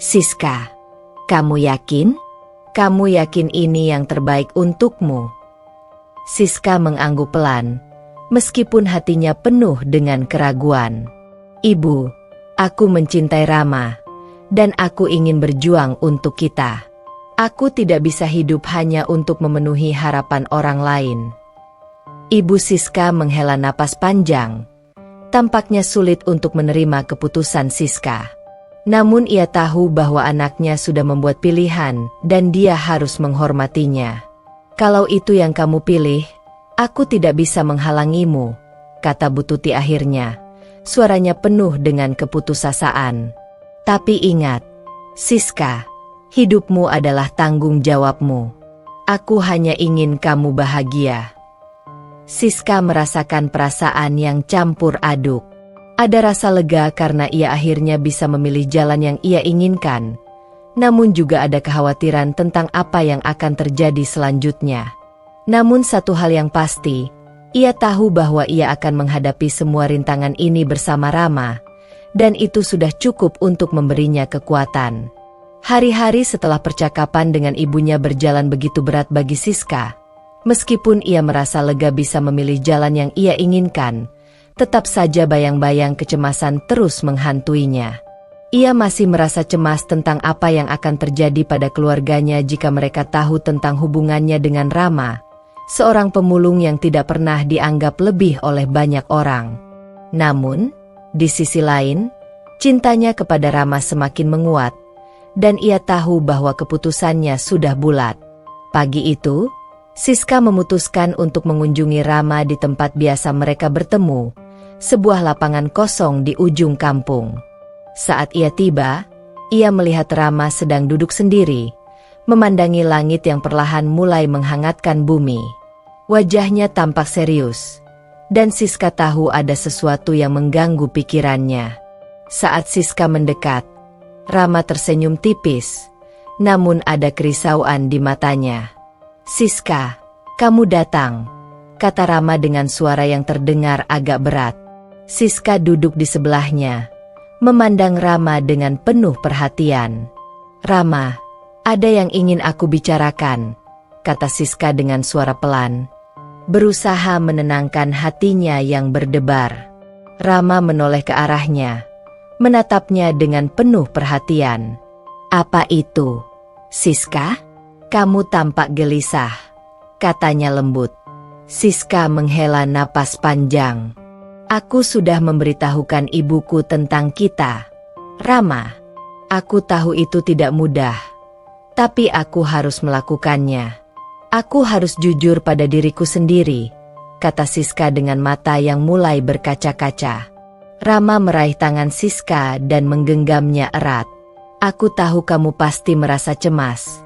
Siska, kamu yakin? Kamu yakin ini yang terbaik untukmu? Siska mengangguk pelan, meskipun hatinya penuh dengan keraguan. Ibu, aku mencintai Rama, dan aku ingin berjuang untuk kita. Aku tidak bisa hidup hanya untuk memenuhi harapan orang lain. Ibu Siska menghela napas panjang. Tampaknya sulit untuk menerima keputusan Siska. Namun ia tahu bahwa anaknya sudah membuat pilihan dan dia harus menghormatinya. Kalau itu yang kamu pilih, aku tidak bisa menghalangimu, kata Bu Tuti akhirnya. Suaranya penuh dengan keputusasaan. Tapi ingat, Siska, hidupmu adalah tanggung jawabmu. Aku hanya ingin kamu bahagia. Siska merasakan perasaan yang campur aduk. Ada rasa lega karena ia akhirnya bisa memilih jalan yang ia inginkan. Namun juga ada kekhawatiran tentang apa yang akan terjadi selanjutnya. Namun satu hal yang pasti, Ia tahu bahwa ia akan menghadapi semua rintangan ini bersama Rama, dan itu sudah cukup untuk memberinya kekuatan. Hari-hari setelah percakapan dengan ibunya berjalan begitu berat bagi Siska. Meskipun ia merasa lega bisa memilih jalan yang ia inginkan, tetap saja bayang-bayang kecemasan terus menghantuinya. Ia masih merasa cemas tentang apa yang akan terjadi pada keluarganya jika mereka tahu tentang hubungannya dengan Rama, seorang pemulung yang tidak pernah dianggap lebih oleh banyak orang. Namun, di sisi lain, cintanya kepada Rama semakin menguat, dan ia tahu bahwa keputusannya sudah bulat. Pagi itu, Siska memutuskan untuk mengunjungi Rama di tempat biasa mereka bertemu, sebuah lapangan kosong di ujung kampung. Saat ia tiba, ia melihat Rama sedang duduk sendiri, memandangi langit yang perlahan mulai menghangatkan bumi. Wajahnya tampak serius, dan Siska tahu ada sesuatu yang mengganggu pikirannya. Saat Siska mendekat, Rama tersenyum tipis, namun ada kerisauan di matanya. "Siska, kamu datang," kata Rama dengan suara yang terdengar agak berat. Siska duduk di sebelahnya, memandang Rama dengan penuh perhatian. "Rama, ada yang ingin aku bicarakan," kata Siska dengan suara pelan, berusaha menenangkan hatinya yang berdebar. Rama menoleh ke arahnya, menatapnya dengan penuh perhatian. "Apa itu, Siska? Kamu tampak gelisah," katanya lembut. Siska menghela napas panjang. "Aku sudah memberitahukan ibuku tentang kita, Rama. Aku tahu itu tidak mudah, tapi aku harus melakukannya. Aku harus jujur pada diriku sendiri," kata Siska dengan mata yang mulai berkaca-kaca. Rama meraih tangan Siska dan menggenggamnya erat. "Aku tahu kamu pasti merasa cemas,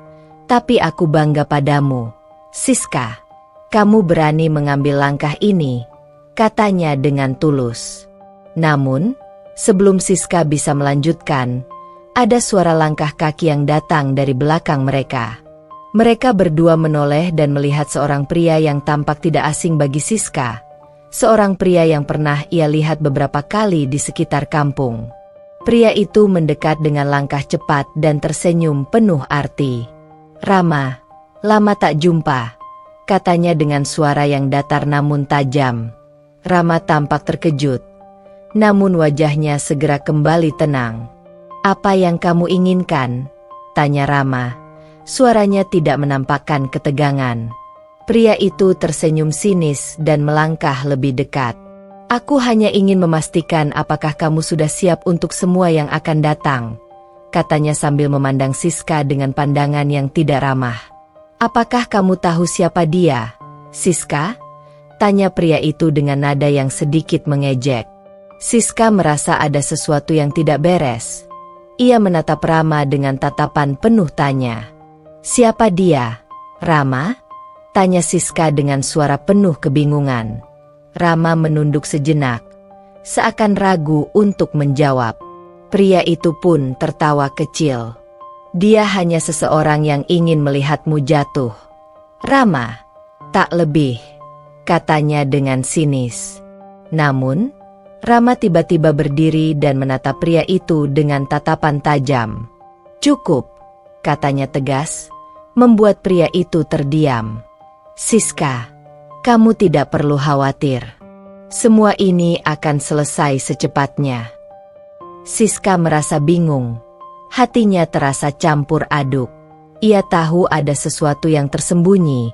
tapi aku bangga padamu, Siska. Kamu berani mengambil langkah ini," katanya dengan tulus. Namun, sebelum Siska bisa melanjutkan, ada suara langkah kaki yang datang dari belakang mereka. Mereka berdua menoleh dan melihat seorang pria yang tampak tidak asing bagi Siska. Seorang pria yang pernah ia lihat beberapa kali di sekitar kampung. Pria itu mendekat dengan langkah cepat dan tersenyum penuh arti. "Rama, lama tak jumpa," katanya dengan suara yang datar namun tajam. Rama tampak terkejut, namun wajahnya segera kembali tenang. "Apa yang kamu inginkan?" tanya Rama. Suaranya tidak menampakkan ketegangan. Pria itu tersenyum sinis dan melangkah lebih dekat. "Aku hanya ingin memastikan apakah kamu sudah siap untuk semua yang akan datang," katanya sambil memandang Siska dengan pandangan yang tidak ramah. "Apakah kamu tahu siapa dia, Siska?" tanya pria itu dengan nada yang sedikit mengejek. Siska merasa ada sesuatu yang tidak beres. Ia menatap Rama dengan tatapan penuh tanya. "Siapa dia, Rama?" tanya Siska dengan suara penuh kebingungan. Rama menunduk sejenak, seakan ragu untuk menjawab. Pria itu pun tertawa kecil. "Dia hanya seseorang yang ingin melihatmu jatuh, Rama, tak lebih," katanya dengan sinis. Namun, Rama tiba-tiba berdiri dan menatap pria itu dengan tatapan tajam. "Cukup," katanya tegas, membuat pria itu terdiam. "Siska, kamu tidak perlu khawatir. Semua ini akan selesai secepatnya." Siska merasa bingung. Hatinya terasa campur aduk. Ia tahu ada sesuatu yang tersembunyi,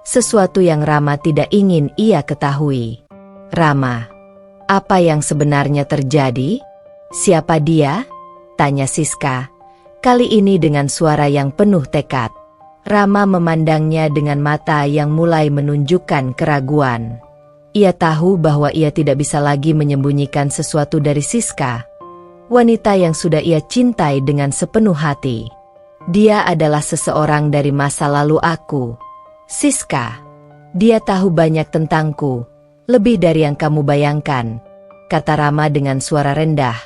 sesuatu yang Rama tidak ingin ia ketahui. "Rama, apa yang sebenarnya terjadi? Siapa dia?" tanya Siska, kali ini dengan suara yang penuh tekad. Rama memandangnya dengan mata yang mulai menunjukkan keraguan. Ia tahu bahwa ia tidak bisa lagi menyembunyikan sesuatu dari Siska, wanita yang sudah ia cintai dengan sepenuh hati. "Dia adalah seseorang dari masa lalu aku, Siska. Dia tahu banyak tentangku, lebih dari yang kamu bayangkan," kata Rama dengan suara rendah,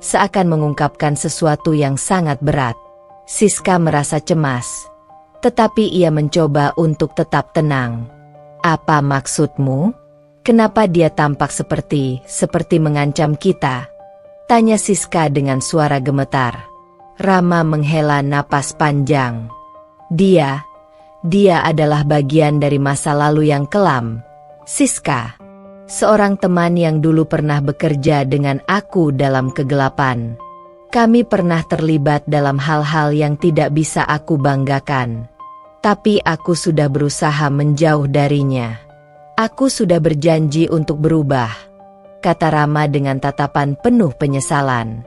seakan mengungkapkan sesuatu yang sangat berat. Siska merasa cemas, tetapi ia mencoba untuk tetap tenang. "Apa maksudmu?" Kenapa dia tampak seperti mengancam kita? Tanya Siska dengan suara gemetar. Rama menghela napas panjang. Dia adalah bagian dari masa lalu yang kelam. Siska, seorang teman yang dulu pernah bekerja dengan aku dalam kegelapan. Kami pernah terlibat dalam hal-hal yang tidak bisa aku banggakan. Tapi aku sudah berusaha menjauh darinya. Aku sudah berjanji untuk berubah, kata Rama dengan tatapan penuh penyesalan.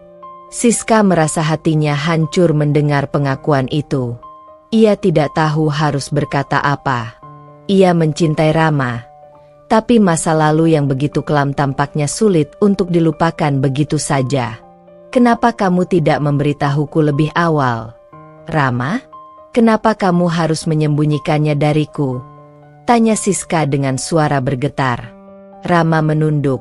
Siska merasa hatinya hancur mendengar pengakuan itu. Ia tidak tahu harus berkata apa. Ia mencintai Rama, tapi masa lalu yang begitu kelam tampaknya sulit untuk dilupakan begitu saja. Kenapa kamu tidak memberitahuku lebih awal, Rama? Kenapa kamu harus menyembunyikannya dariku? Tanya Siska dengan suara bergetar. Rama menunduk,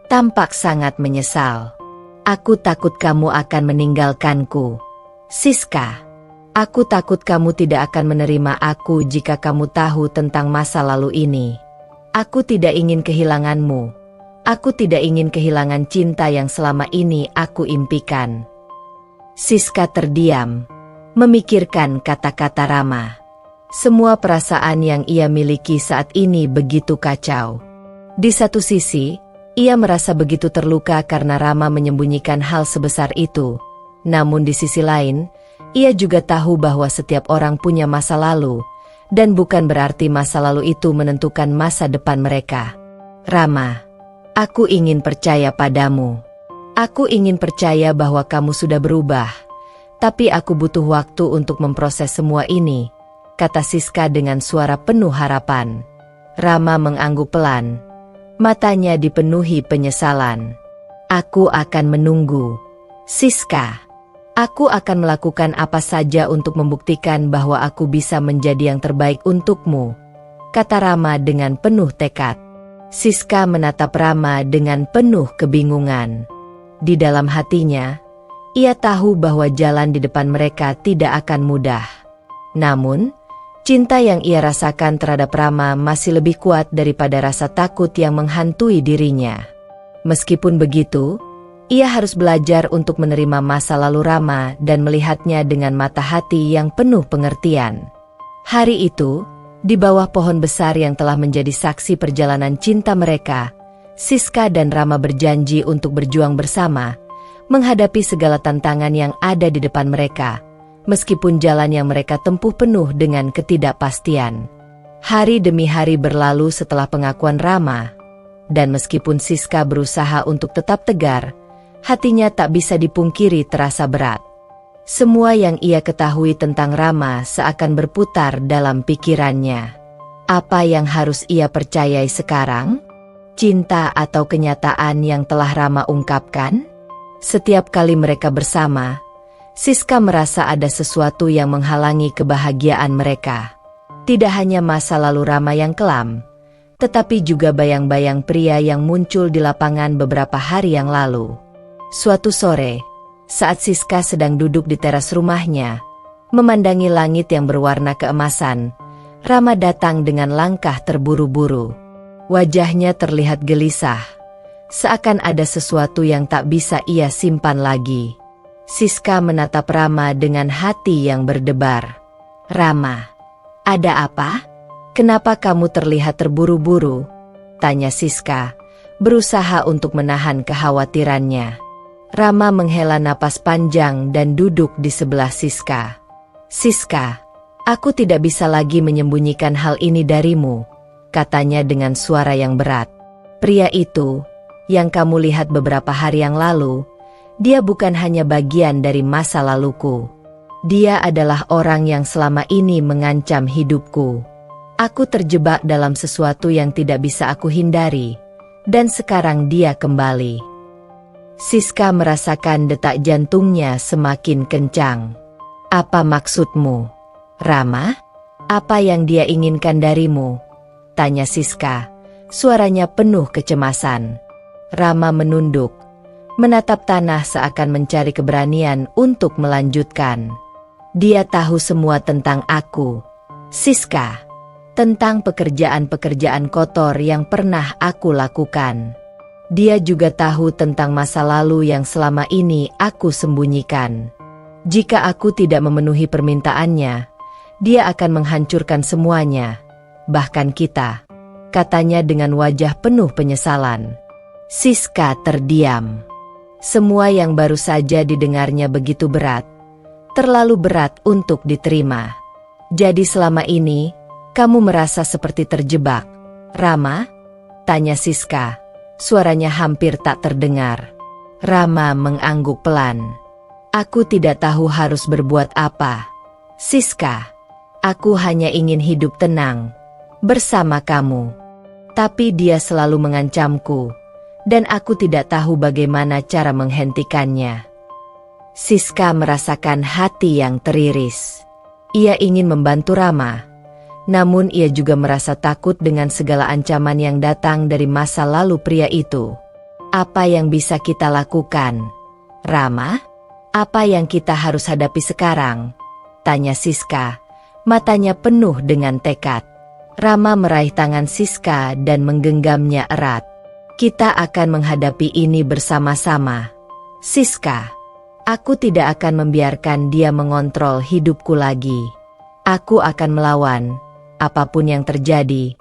tampak sangat menyesal. Aku takut kamu akan meninggalkanku, Siska. Aku takut kamu tidak akan menerima aku jika kamu tahu tentang masa lalu ini. Aku tidak ingin kehilanganmu. Aku tidak ingin kehilangan cinta yang selama ini aku impikan. Siska terdiam, memikirkan kata-kata Rama. Semua perasaan yang ia miliki saat ini begitu kacau. Di satu sisi, ia merasa begitu terluka karena Rama menyembunyikan hal sebesar itu. Namun di sisi lain, ia juga tahu bahwa setiap orang punya masa lalu, dan bukan berarti masa lalu itu menentukan masa depan mereka. Rama, aku ingin percaya padamu. Aku ingin percaya bahwa kamu sudah berubah, tapi aku butuh waktu untuk memproses semua ini, kata Siska dengan suara penuh harapan. Rama mengangguk pelan, matanya dipenuhi penyesalan. Aku akan menunggu, Siska. Aku akan melakukan apa saja untuk membuktikan bahwa aku bisa menjadi yang terbaik untukmu, kata Rama dengan penuh tekad. Siska menatap Rama dengan penuh kebingungan. Di dalam hatinya, ia tahu bahwa jalan di depan mereka tidak akan mudah. Namun, cinta yang ia rasakan terhadap Rama masih lebih kuat daripada rasa takut yang menghantui dirinya. Meskipun begitu, ia harus belajar untuk menerima masa lalu Rama dan melihatnya dengan mata hati yang penuh pengertian. Hari itu, di bawah pohon besar yang telah menjadi saksi perjalanan cinta mereka, Siska dan Rama berjanji untuk berjuang bersama, menghadapi segala tantangan yang ada di depan mereka, meskipun jalan yang mereka tempuh penuh dengan ketidakpastian. Hari demi hari berlalu setelah pengakuan Rama, dan meskipun Siska berusaha untuk tetap tegar, hatinya tak bisa dipungkiri terasa berat. Semua yang ia ketahui tentang Rama seakan berputar dalam pikirannya. Apa yang harus ia percayai sekarang? Cinta atau kenyataan yang telah Rama ungkapkan? Setiap kali mereka bersama, Siska merasa ada sesuatu yang menghalangi kebahagiaan mereka. Tidak hanya masa lalu Rama yang kelam, tetapi juga bayang-bayang pria yang muncul di lapangan beberapa hari yang lalu. Suatu sore, saat Siska sedang duduk di teras rumahnya, memandangi langit yang berwarna keemasan, Rama datang dengan langkah terburu-buru. Wajahnya terlihat gelisah, seakan ada sesuatu yang tak bisa ia simpan lagi. Siska menatap Rama dengan hati yang berdebar. Rama, ada apa? Kenapa kamu terlihat terburu-buru? Tanya Siska, berusaha untuk menahan kekhawatirannya. Rama menghela napas panjang dan duduk di sebelah Siska. Siska, aku tidak bisa lagi menyembunyikan hal ini darimu, katanya dengan suara yang berat. Pria itu, yang kamu lihat beberapa hari yang lalu, dia bukan hanya bagian dari masa laluku. Dia adalah orang yang selama ini mengancam hidupku. Aku terjebak dalam sesuatu yang tidak bisa aku hindari, dan sekarang dia kembali. Siska merasakan detak jantungnya semakin kencang. Apa maksudmu, Rama? Apa yang dia inginkan darimu? Tanya Siska, suaranya penuh kecemasan. Rama menunduk, menatap tanah seakan mencari keberanian untuk melanjutkan. Dia tahu semua tentang aku, Siska. tentang pekerjaan-pekerjaan kotor yang pernah aku lakukan. Dia juga tahu tentang masa lalu yang selama ini aku sembunyikan. Jika aku tidak memenuhi permintaannya, dia akan menghancurkan semuanya, bahkan kita, katanya dengan wajah penuh penyesalan. Siska terdiam. Semua yang baru saja didengarnya begitu berat, terlalu berat untuk diterima. Jadi selama ini, kamu merasa seperti terjebak, Rama? Tanya Siska. Suaranya hampir tak terdengar. Rama mengangguk pelan. Aku tidak tahu harus berbuat apa. Siska, aku hanya ingin hidup tenang bersama kamu. Tapi dia selalu mengancamku, dan aku tidak tahu bagaimana cara menghentikannya. Siska merasakan hati yang teriris. Ia ingin membantu Rama, namun ia juga merasa takut dengan segala ancaman yang datang dari masa lalu pria itu. Apa yang bisa kita lakukan, Rama? Apa yang kita harus hadapi sekarang? Tanya Siska, matanya penuh dengan tekad. Rama meraih tangan Siska dan menggenggamnya erat. Kita akan menghadapi ini bersama-sama. Siska, aku tidak akan membiarkan dia mengontrol hidupku lagi. Aku akan melawan apapun yang terjadi,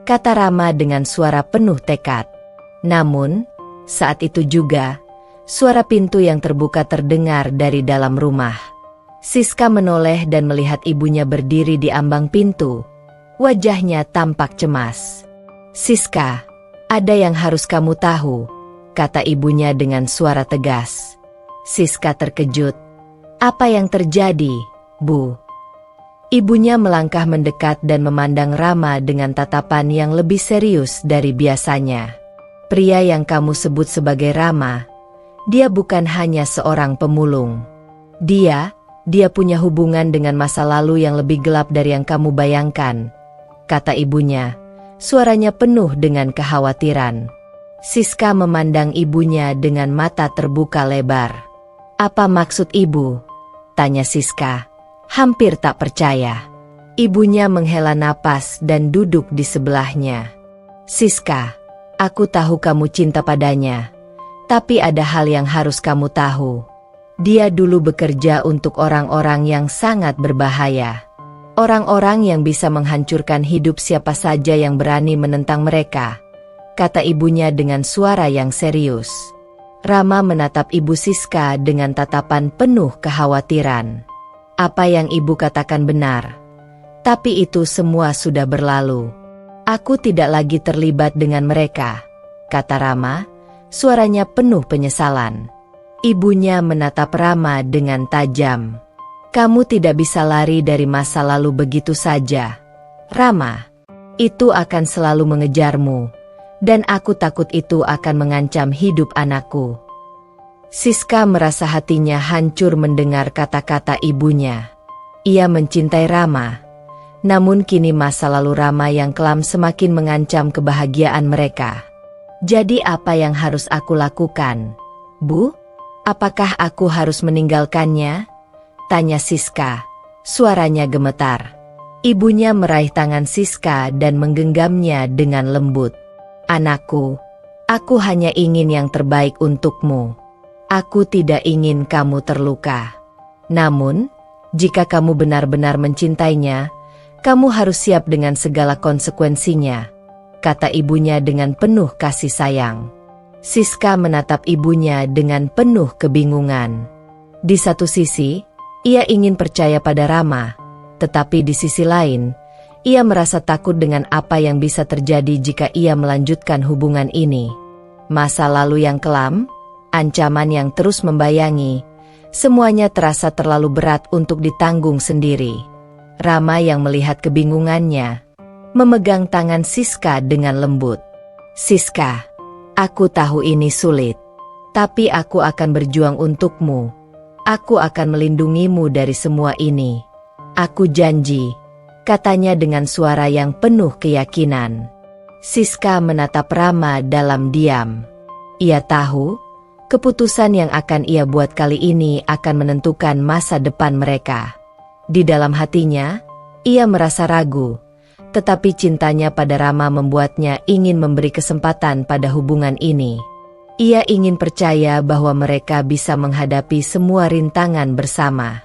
kata Rama dengan suara penuh tekad. Namun, saat itu juga, suara pintu yang terbuka terdengar dari dalam rumah. Siska menoleh dan melihat ibunya berdiri di ambang pintu. Wajahnya tampak cemas. Siska, ada yang harus kamu tahu, kata ibunya dengan suara tegas. Siska terkejut. Apa yang terjadi, Bu? Ibunya melangkah mendekat dan memandang Rama dengan tatapan yang lebih serius dari biasanya. Pria yang kamu sebut sebagai Rama, dia bukan hanya seorang pemulung. Dia punya hubungan dengan masa lalu yang lebih gelap dari yang kamu bayangkan, kata ibunya, suaranya penuh dengan kekhawatiran. Siska memandang ibunya dengan mata terbuka lebar. Apa maksud ibu? Tanya Siska. Hampir tak percaya. Ibunya menghela napas dan duduk di sebelahnya. Siska, aku tahu kamu cinta padanya, tapi ada hal yang harus kamu tahu. Dia dulu bekerja untuk orang-orang yang sangat berbahaya. Orang-orang yang bisa menghancurkan hidup siapa saja yang berani menentang mereka, kata ibunya dengan suara yang serius. Rama menatap ibu Siska dengan tatapan penuh kekhawatiran. Apa yang ibu katakan benar. Tapi itu semua sudah berlalu. Aku tidak lagi terlibat dengan mereka, kata Rama, suaranya penuh penyesalan. Ibunya menatap Rama dengan tajam. Kamu tidak bisa lari dari masa lalu begitu saja, Rama. Itu akan selalu mengejarmu, dan aku takut itu akan mengancam hidup anakku. Siska merasa hatinya hancur mendengar kata-kata ibunya. Ia mencintai Rama, namun kini masa lalu Rama yang kelam semakin mengancam kebahagiaan mereka. Jadi apa yang harus aku lakukan, Bu? Apakah aku harus meninggalkannya? Tanya Siska, suaranya gemetar. Ibunya meraih tangan Siska dan menggenggamnya dengan lembut. Anakku, aku hanya ingin yang terbaik untukmu. Aku tidak ingin kamu terluka. Namun, jika kamu benar-benar mencintainya, kamu harus siap dengan segala konsekuensinya, kata ibunya dengan penuh kasih sayang. Siska menatap ibunya dengan penuh kebingungan. Di satu sisi, ia ingin percaya pada Rama, tetapi di sisi lain, ia merasa takut dengan apa yang bisa terjadi jika ia melanjutkan hubungan ini. Masa lalu yang kelam, ancaman yang terus membayangi, semuanya terasa terlalu berat untuk ditanggung sendiri. Rama yang melihat kebingungannya, memegang tangan Siska dengan lembut. Siska, aku tahu ini sulit, tapi aku akan berjuang untukmu. Aku akan melindungimu dari semua ini. Aku janji, katanya dengan suara yang penuh keyakinan. Siska menatap Rama dalam diam. Ia tahu, keputusan yang akan ia buat kali ini akan menentukan masa depan mereka. Di dalam hatinya, ia merasa ragu, Tetapi cintanya pada Rama membuatnya ingin memberi kesempatan pada hubungan ini. Ia ingin percaya bahwa mereka bisa menghadapi semua rintangan bersama.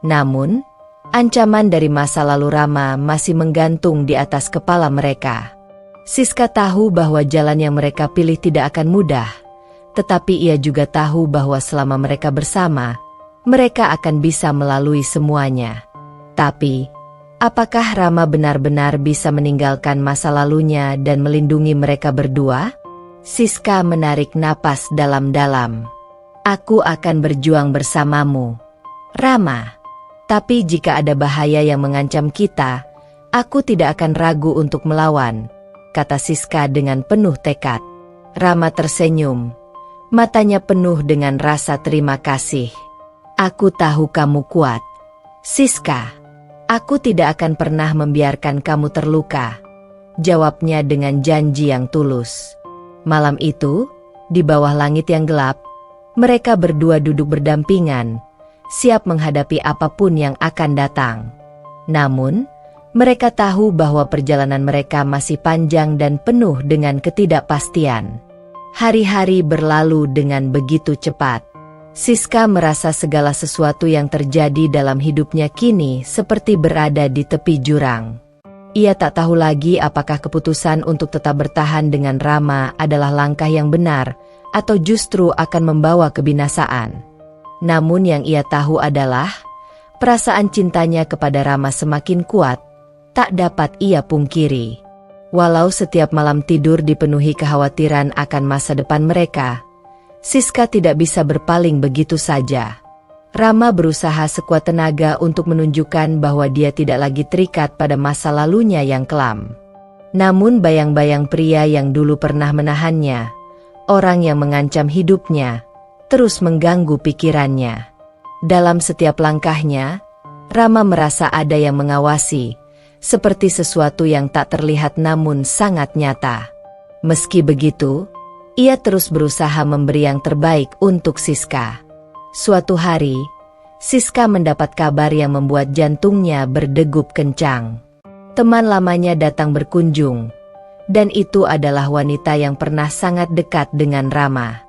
Namun, ancaman dari masa lalu Rama masih menggantung di atas kepala mereka. Siska tahu bahwa jalan yang mereka pilih tidak akan mudah, tetapi ia juga tahu bahwa selama mereka bersama, mereka akan bisa melalui semuanya. Tapi, apakah Rama benar-benar bisa meninggalkan masa lalunya dan melindungi mereka berdua? Siska menarik napas dalam-dalam. Aku akan berjuang bersamamu, Rama. Tapi jika ada bahaya yang mengancam kita, aku tidak akan ragu untuk melawan, kata Siska dengan penuh tekad. Rama tersenyum. Matanya penuh dengan rasa terima kasih. Aku tahu kamu kuat, Siska. Aku tidak akan pernah membiarkan kamu terluka, jawabnya dengan janji yang tulus. Malam itu, di bawah langit yang gelap, mereka berdua duduk berdampingan, siap menghadapi apapun yang akan datang. Namun, mereka tahu bahwa perjalanan mereka masih panjang dan penuh dengan ketidakpastian. Hari-hari berlalu dengan begitu cepat. Siska merasa segala sesuatu yang terjadi dalam hidupnya kini seperti berada di tepi jurang. Ia tak tahu lagi apakah keputusan untuk tetap bertahan dengan Rama adalah langkah yang benar atau justru akan membawa kebinasaan. Namun yang ia tahu adalah perasaan cintanya kepada Rama semakin kuat, tak dapat ia pungkiri. Walau setiap malam tidur dipenuhi kekhawatiran akan masa depan mereka, Siska tidak bisa berpaling begitu saja. Rama berusaha sekuat tenaga untuk menunjukkan bahwa dia tidak lagi terikat pada masa lalunya yang kelam. Namun bayang-bayang pria yang dulu pernah menahannya, orang yang mengancam hidupnya, terus mengganggu pikirannya. Dalam setiap langkahnya, Rama merasa ada yang mengawasi, seperti sesuatu yang tak terlihat namun sangat nyata. Meski begitu, ia terus berusaha memberi yang terbaik untuk Siska. Suatu hari, Siska mendapat kabar yang membuat jantungnya berdegup kencang. Teman lamanya datang berkunjung, dan itu adalah wanita yang pernah sangat dekat dengan Rama.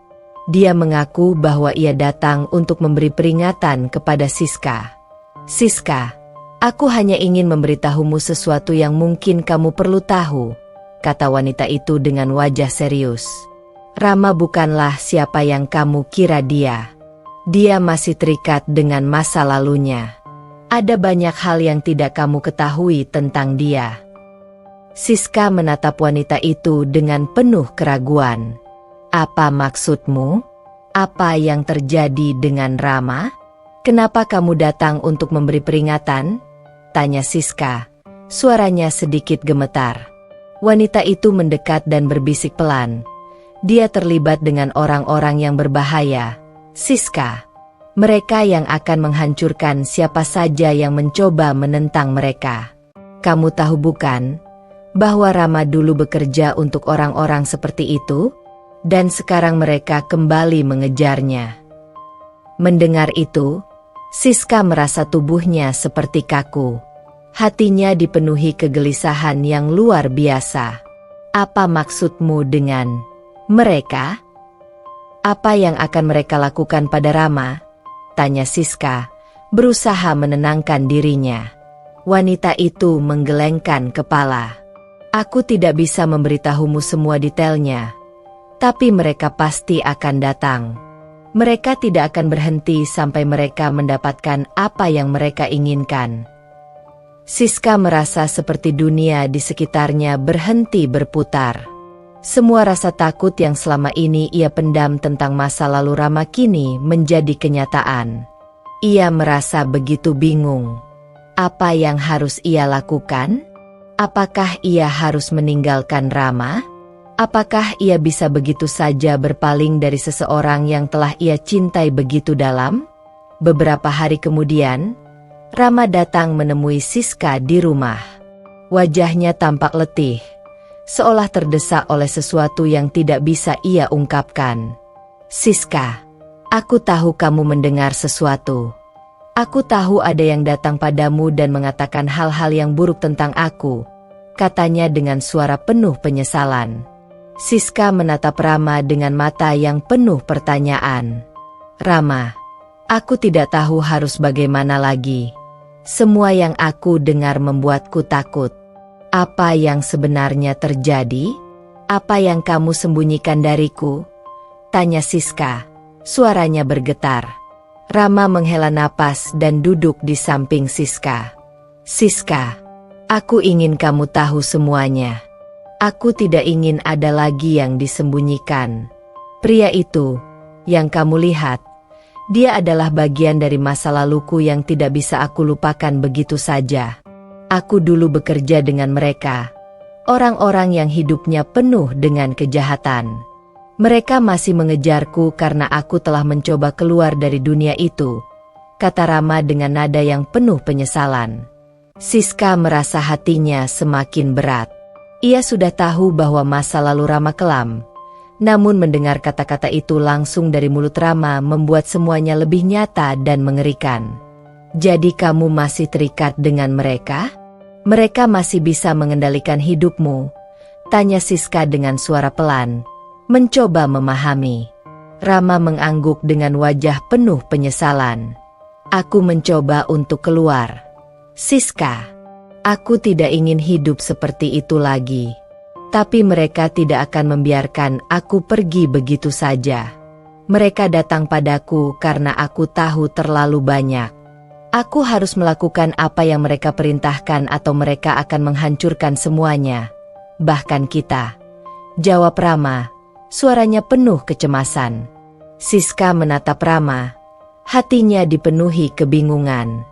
Dia mengaku bahwa ia datang untuk memberi peringatan kepada Siska. Siska, aku hanya ingin memberitahumu sesuatu yang mungkin kamu perlu tahu, kata wanita itu dengan wajah serius. Rama bukanlah siapa yang kamu kira dia. Dia masih terikat dengan masa lalunya. Ada banyak hal yang tidak kamu ketahui tentang dia. Siska menatap wanita itu dengan penuh keraguan. Apa maksudmu? Apa yang terjadi dengan Rama? Kenapa kamu datang untuk memberi peringatan? Tanya Siska. Suaranya sedikit gemetar. Wanita itu mendekat dan berbisik pelan. Dia terlibat dengan orang-orang yang berbahaya, Siska. Mereka yang akan menghancurkan siapa saja yang mencoba menentang mereka. Kamu tahu bukan, bahwa Rama dulu bekerja untuk orang-orang seperti itu, dan sekarang mereka kembali mengejarnya. Mendengar itu, Siska merasa tubuhnya seperti kaku. Hatinya dipenuhi kegelisahan yang luar biasa. Apa maksudmu dengan mereka? Apa yang akan mereka lakukan pada Rama? Tanya Siska, berusaha menenangkan dirinya. Wanita itu menggelengkan kepala. Aku tidak bisa memberitahumu semua detailnya, tapi mereka pasti akan datang. Mereka tidak akan berhenti sampai mereka mendapatkan apa yang mereka inginkan. Siska merasa seperti dunia di sekitarnya berhenti berputar. Semua rasa takut yang selama ini ia pendam tentang masa lalu Rama kini menjadi kenyataan. Ia merasa begitu bingung. Apa yang harus ia lakukan? Apakah ia harus meninggalkan Rama? Apakah ia bisa begitu saja berpaling dari seseorang yang telah ia cintai begitu dalam? Beberapa hari kemudian, Rama datang menemui Siska di rumah. Wajahnya tampak letih, seolah terdesak oleh sesuatu yang tidak bisa ia ungkapkan. Siska, aku tahu kamu mendengar sesuatu. Aku tahu ada yang datang padamu dan mengatakan hal-hal yang buruk tentang aku. katanya dengan suara penuh penyesalan. Siska menatap Rama dengan mata yang penuh pertanyaan. Rama, aku tidak tahu harus bagaimana lagi. Semua yang aku dengar membuatku takut. Apa yang sebenarnya terjadi? Apa yang kamu sembunyikan dariku? Tanya Siska. Suaranya bergetar. Rama menghela napas dan duduk di samping Siska. Siska, aku ingin kamu tahu semuanya. Aku tidak ingin ada lagi yang disembunyikan. Pria itu, yang kamu lihat, dia adalah bagian dari masa laluku yang tidak bisa aku lupakan begitu saja. Aku dulu bekerja dengan mereka, orang-orang yang hidupnya penuh dengan kejahatan. Mereka masih mengejarku karena aku telah mencoba keluar dari dunia itu, kata Rama dengan nada yang penuh penyesalan. Siska merasa hatinya semakin berat. Ia sudah tahu bahwa masa lalu Rama kelam. Namun mendengar kata-kata itu langsung dari mulut Rama membuat semuanya lebih nyata dan mengerikan. Jadi kamu masih terikat dengan mereka? Mereka masih bisa mengendalikan hidupmu? Tanya Siska dengan suara pelan, mencoba memahami. Rama mengangguk dengan wajah penuh penyesalan. Aku mencoba untuk keluar. Siska, aku tidak ingin hidup seperti itu lagi. Tapi mereka tidak akan membiarkan aku pergi begitu saja. Mereka datang padaku karena aku tahu terlalu banyak. Aku harus melakukan apa yang mereka perintahkan atau mereka akan menghancurkan semuanya. Bahkan kita. Jawab Rama, suaranya penuh kecemasan. Siska menatap Rama. Hatinya dipenuhi kebingungan.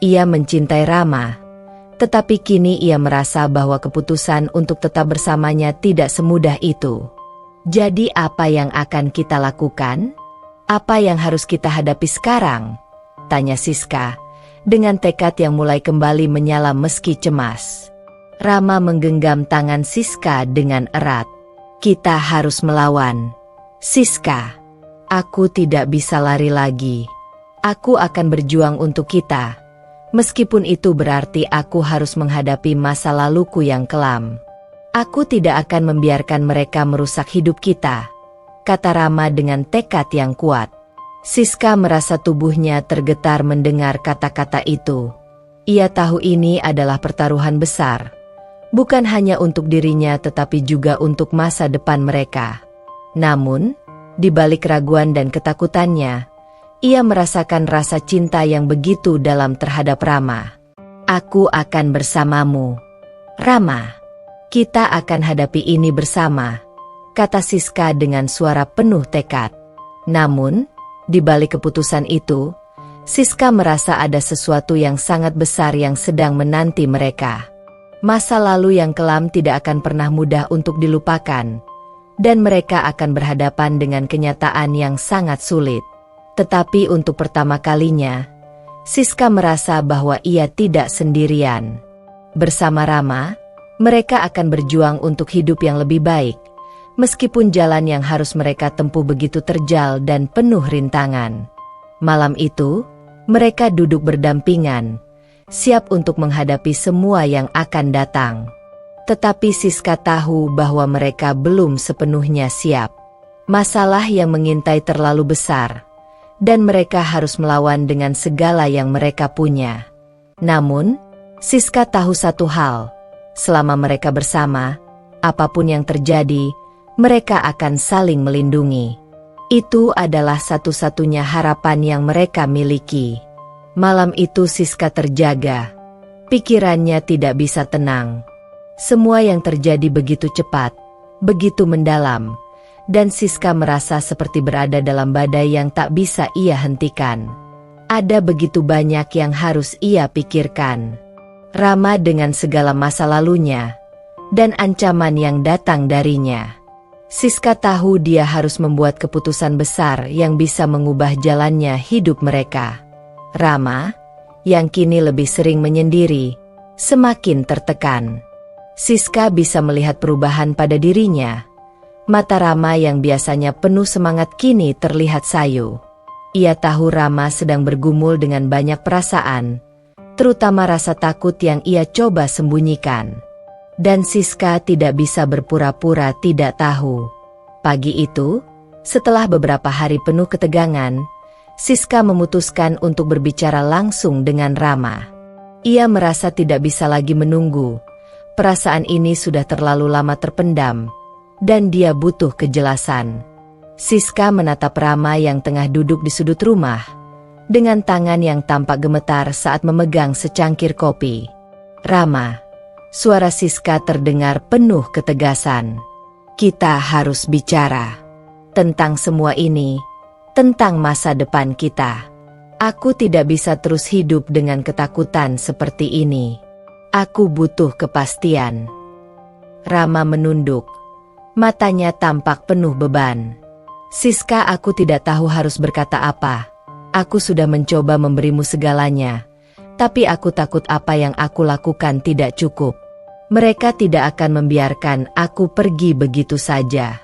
Ia mencintai Rama. Tetapi kini ia merasa bahwa keputusan untuk tetap bersamanya tidak semudah itu. Jadi apa yang akan kita lakukan? Apa yang harus kita hadapi sekarang? Tanya Siska, dengan tekad yang mulai kembali menyala meski cemas. Rama menggenggam tangan Siska dengan erat. Kita harus melawan. Siska, aku tidak bisa lari lagi. Aku akan berjuang untuk kita. Meskipun itu berarti aku harus menghadapi masa laluku yang kelam. Aku tidak akan membiarkan mereka merusak hidup kita, kata Rama dengan tekad yang kuat. Siska merasa tubuhnya tergetar mendengar kata-kata itu. Ia tahu ini adalah pertaruhan besar. Bukan hanya untuk dirinya tetapi juga untuk masa depan mereka. Namun, di balik keraguan dan ketakutannya, ia merasakan rasa cinta yang begitu dalam terhadap Rama. Aku akan bersamamu. Rama, kita akan hadapi ini bersama, kata Siska dengan suara penuh tekad. Namun, di balik keputusan itu, Siska merasa ada sesuatu yang sangat besar yang sedang menanti mereka. Masa lalu yang kelam tidak akan pernah mudah untuk dilupakan, dan mereka akan berhadapan dengan kenyataan yang sangat sulit. Tetapi untuk pertama kalinya, Siska merasa bahwa ia tidak sendirian. Bersama Rama, mereka akan berjuang untuk hidup yang lebih baik, meskipun jalan yang harus mereka tempuh begitu terjal dan penuh rintangan. Malam itu, mereka duduk berdampingan, siap untuk menghadapi semua yang akan datang. Tetapi Siska tahu bahwa mereka belum sepenuhnya siap. Masalah yang mengintai terlalu besar, dan mereka harus melawan dengan segala yang mereka punya. Namun, Siska tahu satu hal, selama mereka bersama, apapun yang terjadi, mereka akan saling melindungi. Itu adalah satu-satunya harapan yang mereka miliki. Malam itu Siska terjaga, pikirannya tidak bisa tenang. Semua yang terjadi begitu cepat, begitu mendalam, dan Siska merasa seperti berada dalam badai yang tak bisa ia hentikan. Ada begitu banyak yang harus ia pikirkan. Rama dengan segala masa lalunya, dan ancaman yang datang darinya. Siska tahu dia harus membuat keputusan besar yang bisa mengubah jalannya hidup mereka. Rama, yang kini lebih sering menyendiri, semakin tertekan. Siska bisa melihat perubahan pada dirinya. Mata Rama yang biasanya penuh semangat kini terlihat sayu. Ia tahu Rama sedang bergumul dengan banyak perasaan, terutama rasa takut yang ia coba sembunyikan. Dan Siska tidak bisa berpura-pura tidak tahu. Pagi itu, setelah beberapa hari penuh ketegangan, Siska memutuskan untuk berbicara langsung dengan Rama. Ia merasa tidak bisa lagi menunggu. Perasaan ini sudah terlalu lama terpendam, dan dia butuh kejelasan. Siska menatap Rama yang tengah duduk di sudut rumah, dengan tangan yang tampak gemetar saat memegang secangkir kopi. "Rama," suara Siska terdengar penuh ketegasan. "Kita harus bicara tentang semua ini, tentang masa depan kita. Aku tidak bisa terus hidup dengan ketakutan seperti ini. Aku butuh kepastian." Rama menunduk. Matanya tampak penuh beban. "Siska, aku tidak tahu harus berkata apa. Aku sudah mencoba memberimu segalanya, tapi aku takut apa yang aku lakukan tidak cukup. Mereka tidak akan membiarkan aku pergi begitu saja.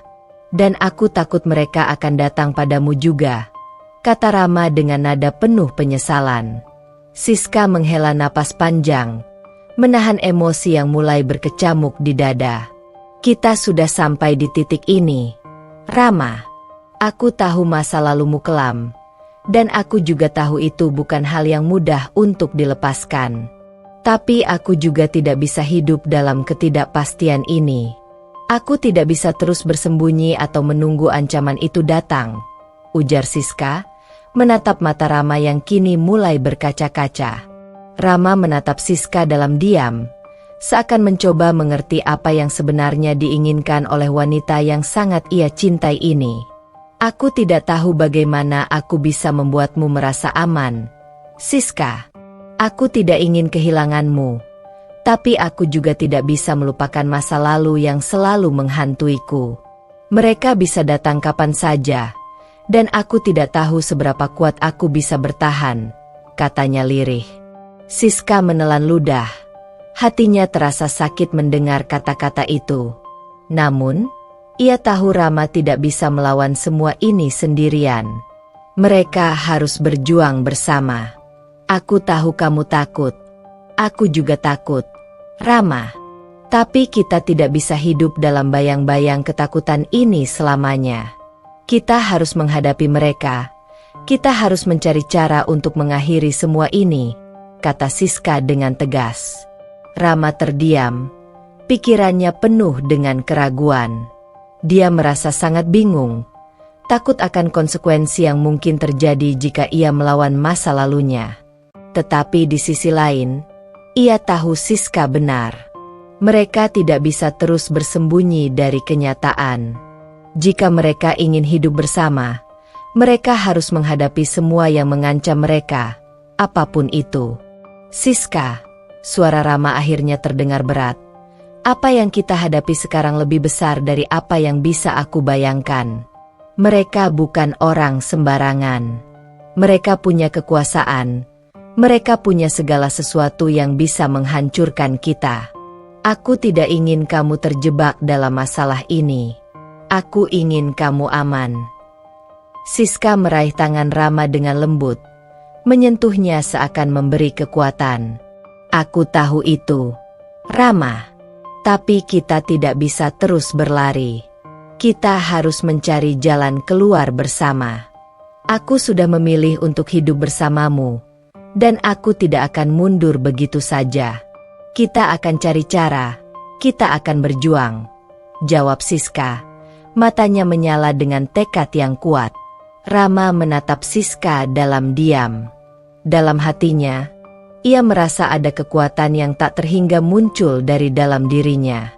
Dan aku takut mereka akan datang padamu juga," kata Rama dengan nada penuh penyesalan. Siska menghela napas panjang, menahan emosi yang mulai berkecamuk di dada. "Kita sudah sampai di titik ini, Rama. Aku tahu masa lalumu kelam, dan aku juga tahu itu bukan hal yang mudah untuk dilepaskan. Tapi aku juga tidak bisa hidup dalam ketidakpastian ini. Aku tidak bisa terus bersembunyi atau menunggu ancaman itu datang," ujar Siska, menatap mata Rama yang kini mulai berkaca-kaca. Rama menatap Siska dalam diam, seakan mencoba mengerti apa yang sebenarnya diinginkan oleh wanita yang sangat ia cintai ini. "Aku tidak tahu bagaimana aku bisa membuatmu merasa aman, Siska. Aku tidak ingin kehilanganmu, tapi aku juga tidak bisa melupakan masa lalu yang selalu menghantuiku. Mereka bisa datang kapan saja, dan aku tidak tahu seberapa kuat aku bisa bertahan," katanya lirih. Siska menelan ludah. Hatinya terasa sakit mendengar kata-kata itu. Namun, ia tahu Rama tidak bisa melawan semua ini sendirian. Mereka harus berjuang bersama. "Aku tahu kamu takut. Aku juga takut, Rama. Tapi kita tidak bisa hidup dalam bayang-bayang ketakutan ini selamanya. Kita harus menghadapi mereka. Kita harus mencari cara untuk mengakhiri semua ini," kata Siska dengan tegas. Rama terdiam, pikirannya penuh dengan keraguan. Dia merasa sangat bingung, takut akan konsekuensi yang mungkin terjadi jika ia melawan masa lalunya. Tetapi di sisi lain, ia tahu Siska benar. Mereka tidak bisa terus bersembunyi dari kenyataan. Jika mereka ingin hidup bersama, mereka harus menghadapi semua yang mengancam mereka, apapun itu. "Siska," suara Rama akhirnya terdengar berat. "Apa yang kita hadapi sekarang lebih besar dari apa yang bisa aku bayangkan. Mereka bukan orang sembarangan. Mereka punya kekuasaan. Mereka punya segala sesuatu yang bisa menghancurkan kita. Aku tidak ingin kamu terjebak dalam masalah ini. Aku ingin kamu aman." Siska meraih tangan Rama dengan lembut, menyentuhnya seakan memberi kekuatan. "Aku tahu itu, Rama. Tapi kita tidak bisa terus berlari. Kita harus mencari jalan keluar bersama. Aku sudah memilih untuk hidup bersamamu, dan aku tidak akan mundur begitu saja. Kita akan cari cara, kita akan berjuang," jawab Siska, matanya menyala dengan tekad yang kuat. Rama menatap Siska dalam diam. Dalam hatinya, ia merasa ada kekuatan yang tak terhingga muncul dari dalam dirinya.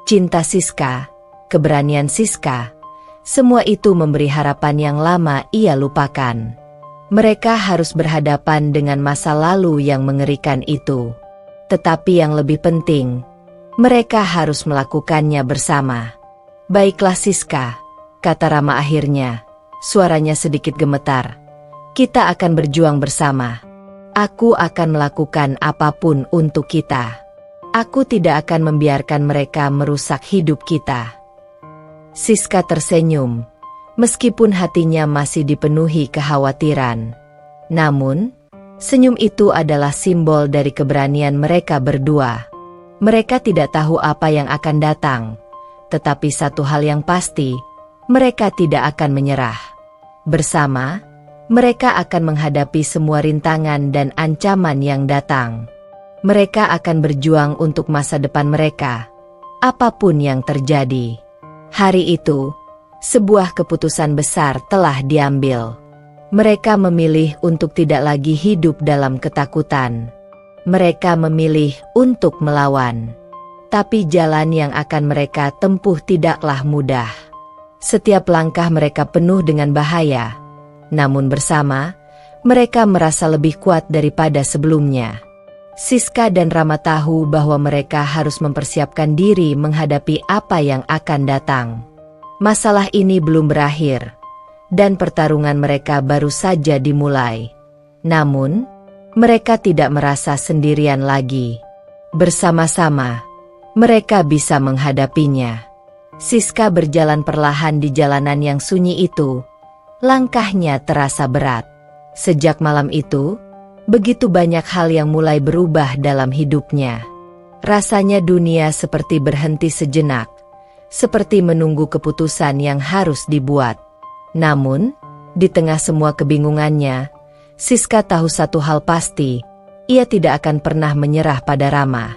Cinta Siska, keberanian Siska, semua itu memberi harapan yang lama ia lupakan. Mereka harus berhadapan dengan masa lalu yang mengerikan itu. Tetapi yang lebih penting, mereka harus melakukannya bersama. "Baiklah Siska," kata Rama akhirnya, suaranya sedikit gemetar. "Kita akan berjuang bersama. Aku akan melakukan apapun untuk kita. Aku tidak akan membiarkan mereka merusak hidup kita." Siska tersenyum, meskipun hatinya masih dipenuhi kekhawatiran. Namun, senyum itu adalah simbol dari keberanian mereka berdua. Mereka tidak tahu apa yang akan datang, tetapi satu hal yang pasti, mereka tidak akan menyerah. Bersama, mereka akan menghadapi semua rintangan dan ancaman yang datang. Mereka akan berjuang untuk masa depan mereka, apapun yang terjadi. Hari itu, sebuah keputusan besar telah diambil. Mereka memilih untuk tidak lagi hidup dalam ketakutan. Mereka memilih untuk melawan. Tapi jalan yang akan mereka tempuh tidaklah mudah. Setiap langkah mereka penuh dengan bahaya. Namun bersama, mereka merasa lebih kuat daripada sebelumnya. Siska dan Rama tahu bahwa mereka harus mempersiapkan diri menghadapi apa yang akan datang. Masalah ini belum berakhir, dan pertarungan mereka baru saja dimulai. Namun, mereka tidak merasa sendirian lagi. Bersama-sama, mereka bisa menghadapinya. Siska berjalan perlahan di jalanan yang sunyi itu. Langkahnya terasa berat. Sejak malam itu, begitu banyak hal yang mulai berubah dalam hidupnya. Rasanya dunia seperti berhenti sejenak, seperti menunggu keputusan yang harus dibuat. Namun, di tengah semua kebingungannya, Siska tahu satu hal pasti, ia tidak akan pernah menyerah pada Rama.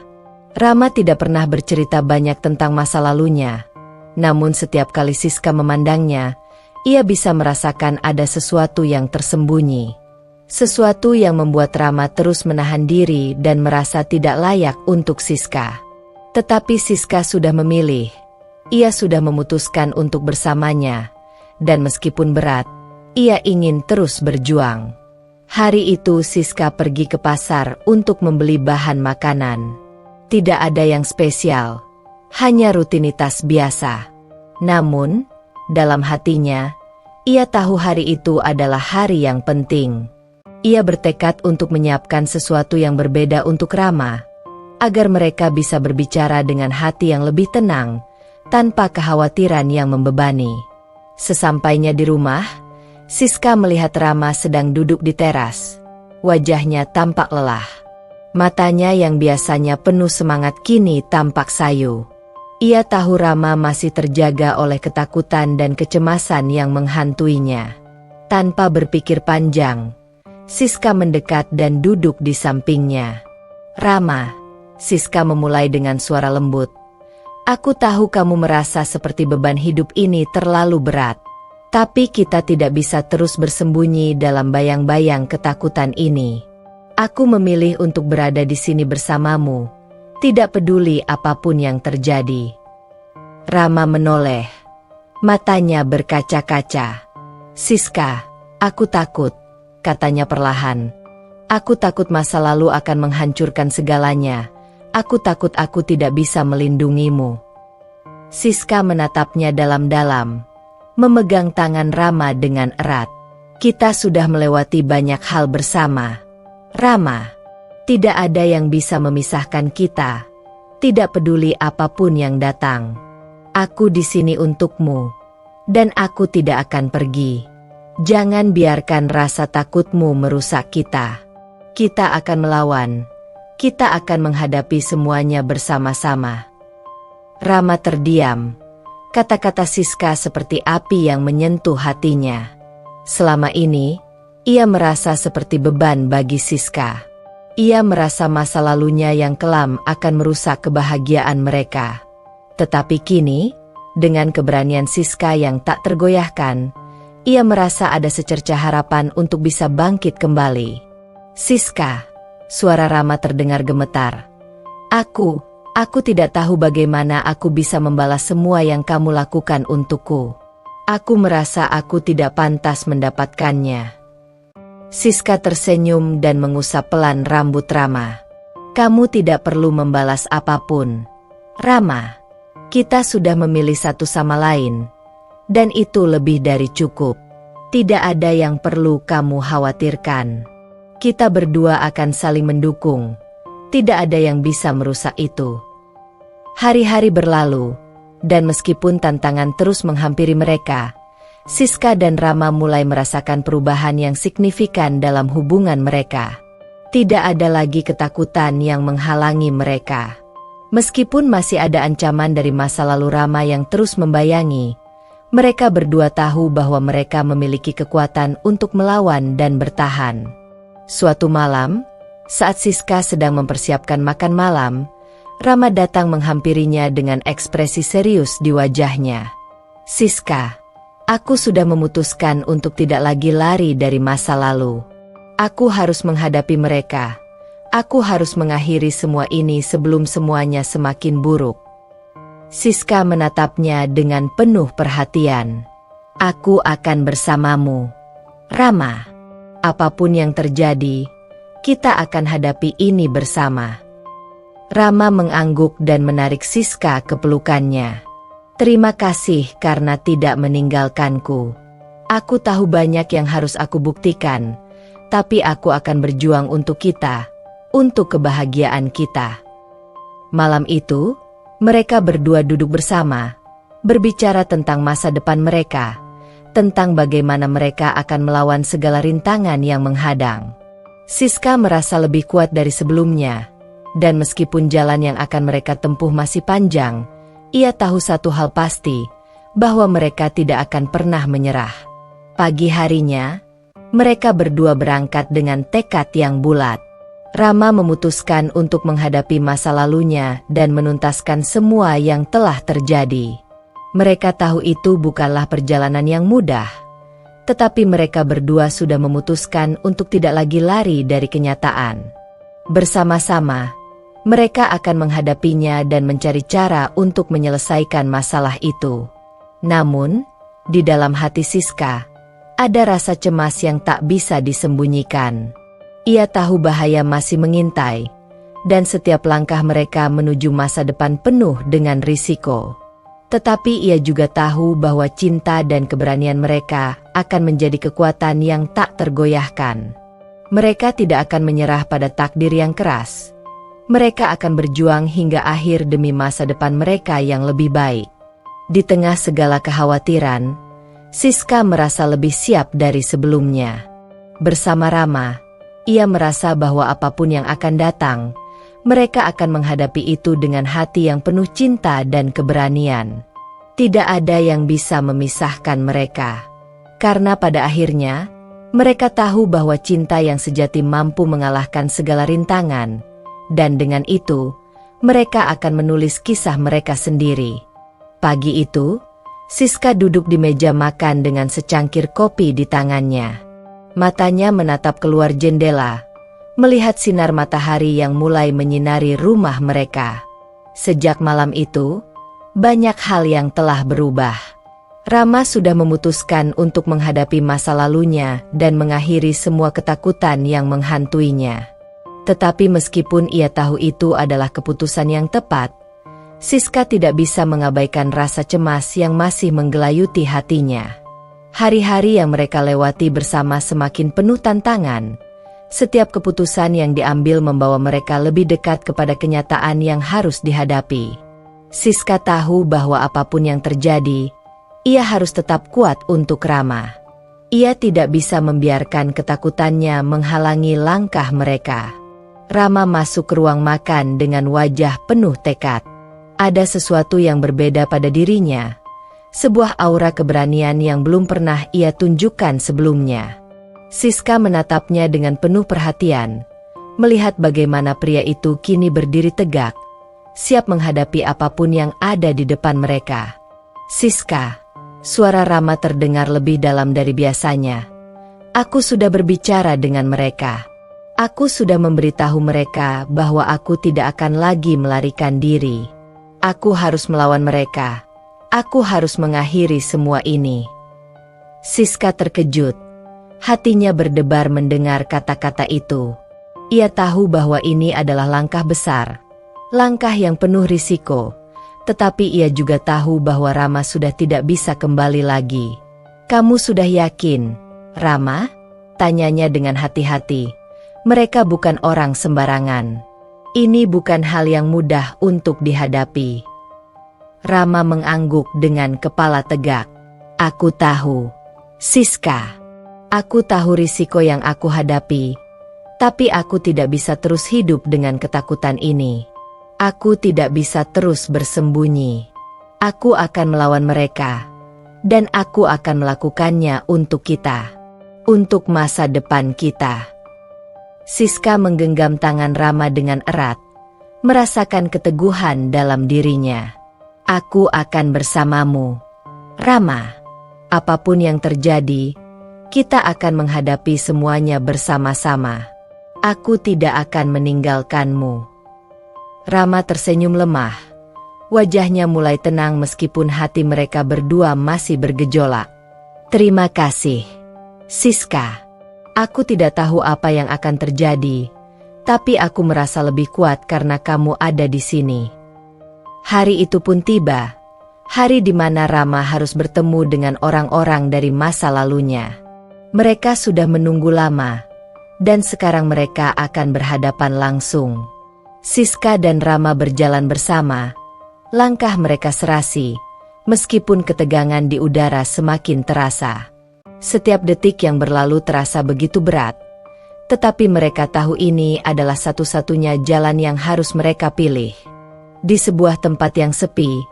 Rama tidak pernah bercerita banyak tentang masa lalunya, namun setiap kali Siska memandangnya, ia bisa merasakan ada sesuatu yang tersembunyi. Sesuatu yang membuat Rama terus menahan diri dan merasa tidak layak untuk Siska. Tetapi Siska sudah memilih, ia sudah memutuskan untuk bersamanya, dan meskipun berat, ia ingin terus berjuang. Hari itu Siska pergi ke pasar untuk membeli bahan makanan. Tidak ada yang spesial, hanya rutinitas biasa. Namun, dalam hatinya, ia tahu hari itu adalah hari yang penting. Ia bertekad untuk menyiapkan sesuatu yang berbeda untuk Rama, agar mereka bisa berbicara dengan hati yang lebih tenang, tanpa kekhawatiran yang membebani. Sesampainya di rumah, Siska melihat Rama sedang duduk di teras. Wajahnya tampak lelah. Matanya yang biasanya penuh semangat kini tampak sayu. Ia tahu Rama masih terjaga oleh ketakutan dan kecemasan yang menghantuinya. Tanpa berpikir panjang, Siska mendekat dan duduk di sampingnya. "Rama," Siska memulai dengan suara lembut. "Aku tahu kamu merasa seperti beban hidup ini terlalu berat. Tapi kita tidak bisa terus bersembunyi dalam bayang-bayang ketakutan ini. Aku memilih untuk berada di sini bersamamu, tidak peduli apapun yang terjadi." Rama menoleh. Matanya berkaca-kaca. "Siska, aku takut," katanya perlahan. "Aku takut masa lalu akan menghancurkan segalanya. Aku takut aku tidak bisa melindungimu." Siska menatapnya dalam-dalam, memegang tangan Rama dengan erat. "Kita sudah melewati banyak hal bersama, Rama. Tidak ada yang bisa memisahkan kita. Tidak peduli apapun yang datang. Aku di sini untukmu, dan aku tidak akan pergi. Jangan biarkan rasa takutmu merusak kita. Kita akan melawan. Kita akan menghadapi semuanya bersama-sama." Rama terdiam. Kata-kata Siska seperti api yang menyentuh hatinya. Selama ini, ia merasa seperti beban bagi Siska. Ia merasa masa lalunya yang kelam akan merusak kebahagiaan mereka. Tetapi kini, dengan keberanian Siska yang tak tergoyahkan, ia merasa ada secercah harapan untuk bisa bangkit kembali. "Siska," suara Rama terdengar gemetar. Aku tidak tahu bagaimana aku bisa membalas semua yang kamu lakukan untukku. Aku merasa aku tidak pantas mendapatkannya." Siska tersenyum dan mengusap pelan rambut Rama. "Kamu tidak perlu membalas apapun, Rama. Kita sudah memilih satu sama lain, dan itu lebih dari cukup. Tidak ada yang perlu kamu khawatirkan. Kita berdua akan saling mendukung. Tidak ada yang bisa merusak itu." Hari-hari berlalu, dan meskipun tantangan terus menghampiri mereka, Siska dan Rama mulai merasakan perubahan yang signifikan dalam hubungan mereka. Tidak ada lagi ketakutan yang menghalangi mereka. Meskipun masih ada ancaman dari masa lalu Rama yang terus membayangi, mereka berdua tahu bahwa mereka memiliki kekuatan untuk melawan dan bertahan. Suatu malam, saat Siska sedang mempersiapkan makan malam, Rama datang menghampirinya dengan ekspresi serius di wajahnya. "Siska, aku sudah memutuskan untuk tidak lagi lari dari masa lalu. Aku harus menghadapi mereka. Aku harus mengakhiri semua ini sebelum semuanya semakin buruk." Siska menatapnya dengan penuh perhatian. "Aku akan bersamamu, Rama. Apapun yang terjadi, kita akan hadapi ini bersama." Rama mengangguk dan menarik Siska ke pelukannya. "Terima kasih karena tidak meninggalkanku. Aku tahu banyak yang harus aku buktikan, tapi aku akan berjuang untuk kita, untuk kebahagiaan kita." Malam itu, mereka berdua duduk bersama, berbicara tentang masa depan mereka, tentang bagaimana mereka akan melawan segala rintangan yang menghadang. Siska merasa lebih kuat dari sebelumnya, dan meskipun jalan yang akan mereka tempuh masih panjang, ia tahu satu hal pasti, bahwa mereka tidak akan pernah menyerah. Pagi harinya, mereka berdua berangkat dengan tekad yang bulat. Rama memutuskan untuk menghadapi masa lalunya dan menuntaskan semua yang telah terjadi. Mereka tahu itu bukanlah perjalanan yang mudah, tetapi mereka berdua sudah memutuskan untuk tidak lagi lari dari kenyataan. Bersama-sama, mereka akan menghadapinya dan mencari cara untuk menyelesaikan masalah itu. Namun, di dalam hati Siska, ada rasa cemas yang tak bisa disembunyikan. Ia tahu bahaya masih mengintai, dan setiap langkah mereka menuju masa depan penuh dengan risiko. Tetapi ia juga tahu bahwa cinta dan keberanian mereka akan menjadi kekuatan yang tak tergoyahkan. Mereka tidak akan menyerah pada takdir yang keras. Mereka akan berjuang hingga akhir demi masa depan mereka yang lebih baik. Di tengah segala kekhawatiran, Siska merasa lebih siap dari sebelumnya. Bersama Rama, ia merasa bahwa apapun yang akan datang, mereka akan menghadapi itu dengan hati yang penuh cinta dan keberanian. Tidak ada yang bisa memisahkan mereka. Karena pada akhirnya, mereka tahu bahwa cinta yang sejati mampu mengalahkan segala rintangan, dan dengan itu, mereka akan menulis kisah mereka sendiri. Pagi itu, Siska duduk di meja makan dengan secangkir kopi di tangannya. Matanya menatap keluar jendela, melihat sinar matahari yang mulai menyinari rumah mereka. Sejak malam itu, banyak hal yang telah berubah. Rama sudah memutuskan untuk menghadapi masa lalunya dan mengakhiri semua ketakutan yang menghantuinya. Tetapi meskipun ia tahu itu adalah keputusan yang tepat, Siska tidak bisa mengabaikan rasa cemas yang masih menggelayuti hatinya. Hari-hari yang mereka lewati bersama semakin penuh tantangan. Setiap keputusan yang diambil membawa mereka lebih dekat kepada kenyataan yang harus dihadapi. Siska tahu bahwa apapun yang terjadi, ia harus tetap kuat untuk Rama. Ia tidak bisa membiarkan ketakutannya menghalangi langkah mereka. Rama masuk ke ruang makan dengan wajah penuh tekad. Ada sesuatu yang berbeda pada dirinya. Sebuah aura keberanian yang belum pernah ia tunjukkan sebelumnya. Siska menatapnya dengan penuh perhatian, melihat bagaimana pria itu kini berdiri tegak, siap menghadapi apapun yang ada di depan mereka. "Siska," suara Rama terdengar lebih dalam dari biasanya. "Aku sudah berbicara dengan mereka. Aku sudah memberitahu mereka bahwa aku tidak akan lagi melarikan diri. Aku harus melawan mereka. Aku harus mengakhiri semua ini." Siska terkejut. Hatinya berdebar mendengar kata-kata itu. Ia tahu bahwa ini adalah langkah besar. Langkah yang penuh risiko. Tetapi ia juga tahu bahwa Rama sudah tidak bisa kembali lagi. "Kamu sudah yakin, Rama?" tanyanya dengan hati-hati. Mereka bukan orang sembarangan. Ini bukan hal yang mudah untuk dihadapi. Rama mengangguk dengan kepala tegak. "Aku tahu, Siska. Aku tahu risiko yang aku hadapi, tapi aku tidak bisa terus hidup dengan ketakutan ini. Aku tidak bisa terus bersembunyi. Aku akan melawan mereka. Dan aku akan melakukannya untuk kita. Untuk masa depan kita. Siska menggenggam tangan Rama dengan erat, merasakan keteguhan dalam dirinya. Aku akan bersamamu, Rama. Apapun yang terjadi, kita akan menghadapi semuanya bersama-sama. Aku tidak akan meninggalkanmu. Rama tersenyum lemah. Wajahnya mulai tenang meskipun hati mereka berdua masih bergejolak. Terima kasih, Siska. Aku tidak tahu apa yang akan terjadi, tapi aku merasa lebih kuat karena kamu ada di sini. Hari itu pun tiba, hari di mana Rama harus bertemu dengan orang-orang dari masa lalunya. Mereka sudah menunggu lama, dan sekarang mereka akan berhadapan langsung. Siska dan Rama berjalan bersama, langkah mereka serasi, meskipun ketegangan di udara semakin terasa. Setiap detik yang berlalu terasa begitu berat, tetapi mereka tahu ini adalah satu-satunya jalan yang harus mereka pilih. Di sebuah tempat yang sepi,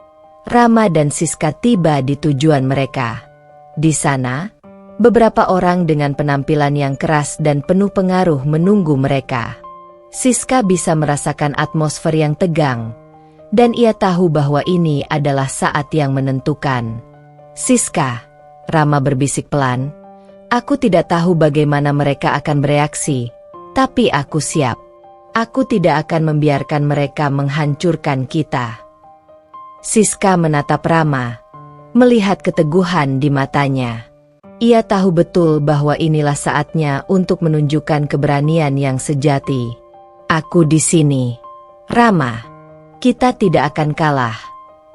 Rama dan Siska tiba di tujuan mereka. Di sana, beberapa orang dengan penampilan yang keras dan penuh pengaruh menunggu mereka. Siska bisa merasakan atmosfer yang tegang, dan ia tahu bahwa ini adalah saat yang menentukan. Siska, Rama berbisik pelan, aku tidak tahu bagaimana mereka akan bereaksi, tapi aku siap. Aku tidak akan membiarkan mereka menghancurkan kita. Siska menatap Rama, melihat keteguhan di matanya. Ia tahu betul bahwa inilah saatnya untuk menunjukkan keberanian yang sejati. Aku di sini, Rama. Kita tidak akan kalah,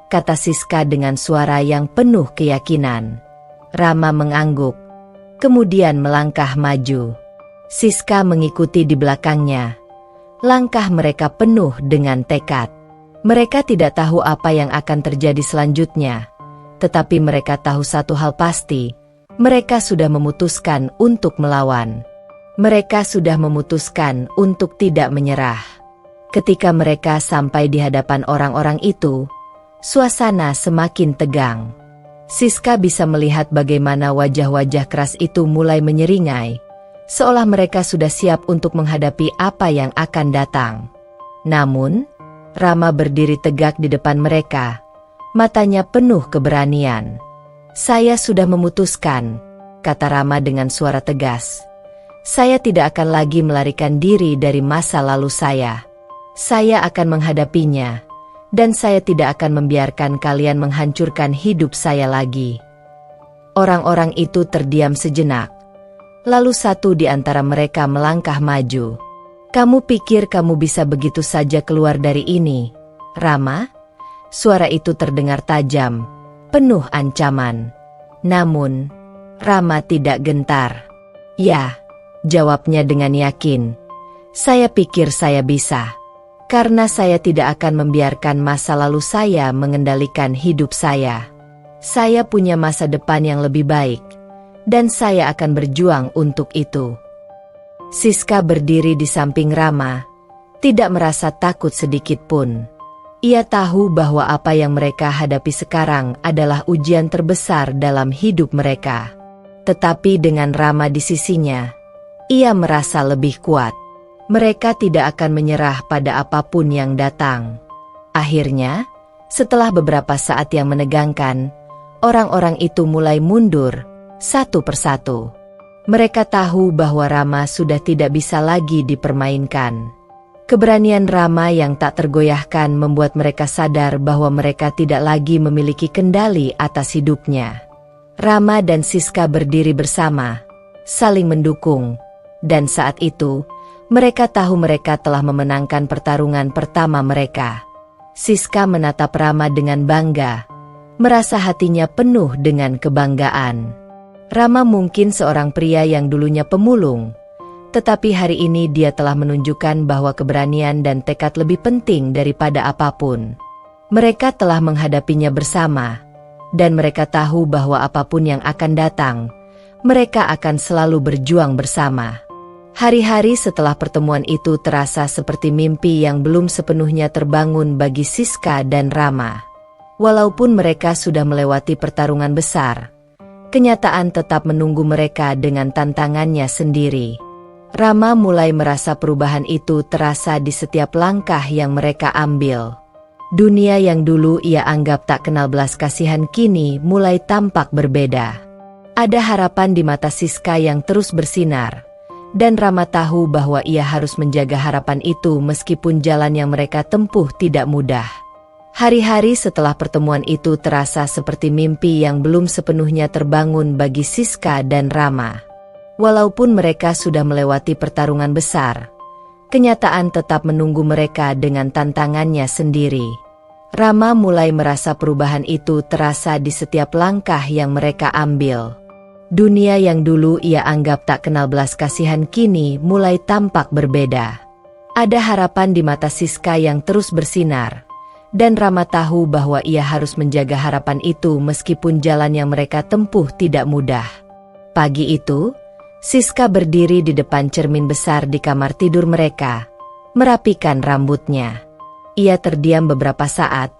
kata Siska dengan suara yang penuh keyakinan. Rama mengangguk, kemudian melangkah maju. Siska mengikuti di belakangnya. Langkah mereka penuh dengan tekad. Mereka tidak tahu apa yang akan terjadi selanjutnya, tetapi mereka tahu satu hal pasti, mereka sudah memutuskan untuk melawan. Mereka sudah memutuskan untuk tidak menyerah. Ketika mereka sampai di hadapan orang-orang itu, suasana semakin tegang. Siska bisa melihat bagaimana wajah-wajah keras itu mulai menyeringai, seolah mereka sudah siap untuk menghadapi apa yang akan datang. Namun, Rama berdiri tegak di depan mereka, matanya penuh keberanian. Saya sudah memutuskan, kata Rama dengan suara tegas. Saya tidak akan lagi melarikan diri dari masa lalu saya. Saya akan menghadapinya. Dan saya tidak akan membiarkan kalian menghancurkan hidup saya lagi. Orang-orang itu terdiam sejenak. Lalu satu di antara mereka melangkah maju. Kamu pikir kamu bisa begitu saja keluar dari ini, Rama? Suara itu terdengar tajam, penuh ancaman. Namun, Rama tidak gentar. Ya, jawabnya dengan yakin. Saya pikir saya bisa. Karena saya tidak akan membiarkan masa lalu saya mengendalikan hidup saya. Saya punya masa depan yang lebih baik, dan saya akan berjuang untuk itu. Siska berdiri di samping Rama, tidak merasa takut sedikit pun. Ia tahu bahwa apa yang mereka hadapi sekarang adalah ujian terbesar dalam hidup mereka. Tetapi dengan Rama di sisinya, ia merasa lebih kuat. Mereka tidak akan menyerah pada apapun yang datang. Akhirnya, setelah beberapa saat yang menegangkan, orang-orang itu mulai mundur, satu persatu. Mereka tahu bahwa Rama sudah tidak bisa lagi dipermainkan. Keberanian Rama yang tak tergoyahkan membuat mereka sadar bahwa mereka tidak lagi memiliki kendali atas hidupnya. Rama dan Siska berdiri bersama, saling mendukung, dan saat itu, mereka tahu mereka telah memenangkan pertarungan pertama mereka. Siska menatap Rama dengan bangga, merasa hatinya penuh dengan kebanggaan. Rama mungkin seorang pria yang dulunya pemulung, tetapi hari ini dia telah menunjukkan bahwa keberanian dan tekad lebih penting daripada apapun. Mereka telah menghadapinya bersama, dan mereka tahu bahwa apapun yang akan datang, mereka akan selalu berjuang bersama. Hari-hari setelah pertemuan itu terasa seperti mimpi yang belum sepenuhnya terbangun bagi Siska dan Rama. Walaupun mereka sudah melewati pertarungan besar, kenyataan tetap menunggu mereka dengan tantangannya sendiri. Rama mulai merasa perubahan itu terasa di setiap langkah yang mereka ambil. Dunia yang dulu ia anggap tak kenal belas kasihan kini mulai tampak berbeda. Ada harapan di mata Siska yang terus bersinar, dan Rama tahu bahwa ia harus menjaga harapan itu meskipun jalan yang mereka tempuh tidak mudah. Hari-hari setelah pertemuan itu terasa seperti mimpi yang belum sepenuhnya terbangun bagi Siska dan Rama. Walaupun mereka sudah melewati pertarungan besar, kenyataan tetap menunggu mereka dengan tantangannya sendiri. Rama mulai merasa perubahan itu terasa di setiap langkah yang mereka ambil. Dunia yang dulu ia anggap tak kenal belas kasihan kini mulai tampak berbeda. Ada harapan di mata Siska yang terus bersinar, dan Rama tahu bahwa ia harus menjaga harapan itu meskipun jalan yang mereka tempuh tidak mudah. Pagi itu, Siska berdiri di depan cermin besar di kamar tidur mereka, merapikan rambutnya. Ia terdiam beberapa saat,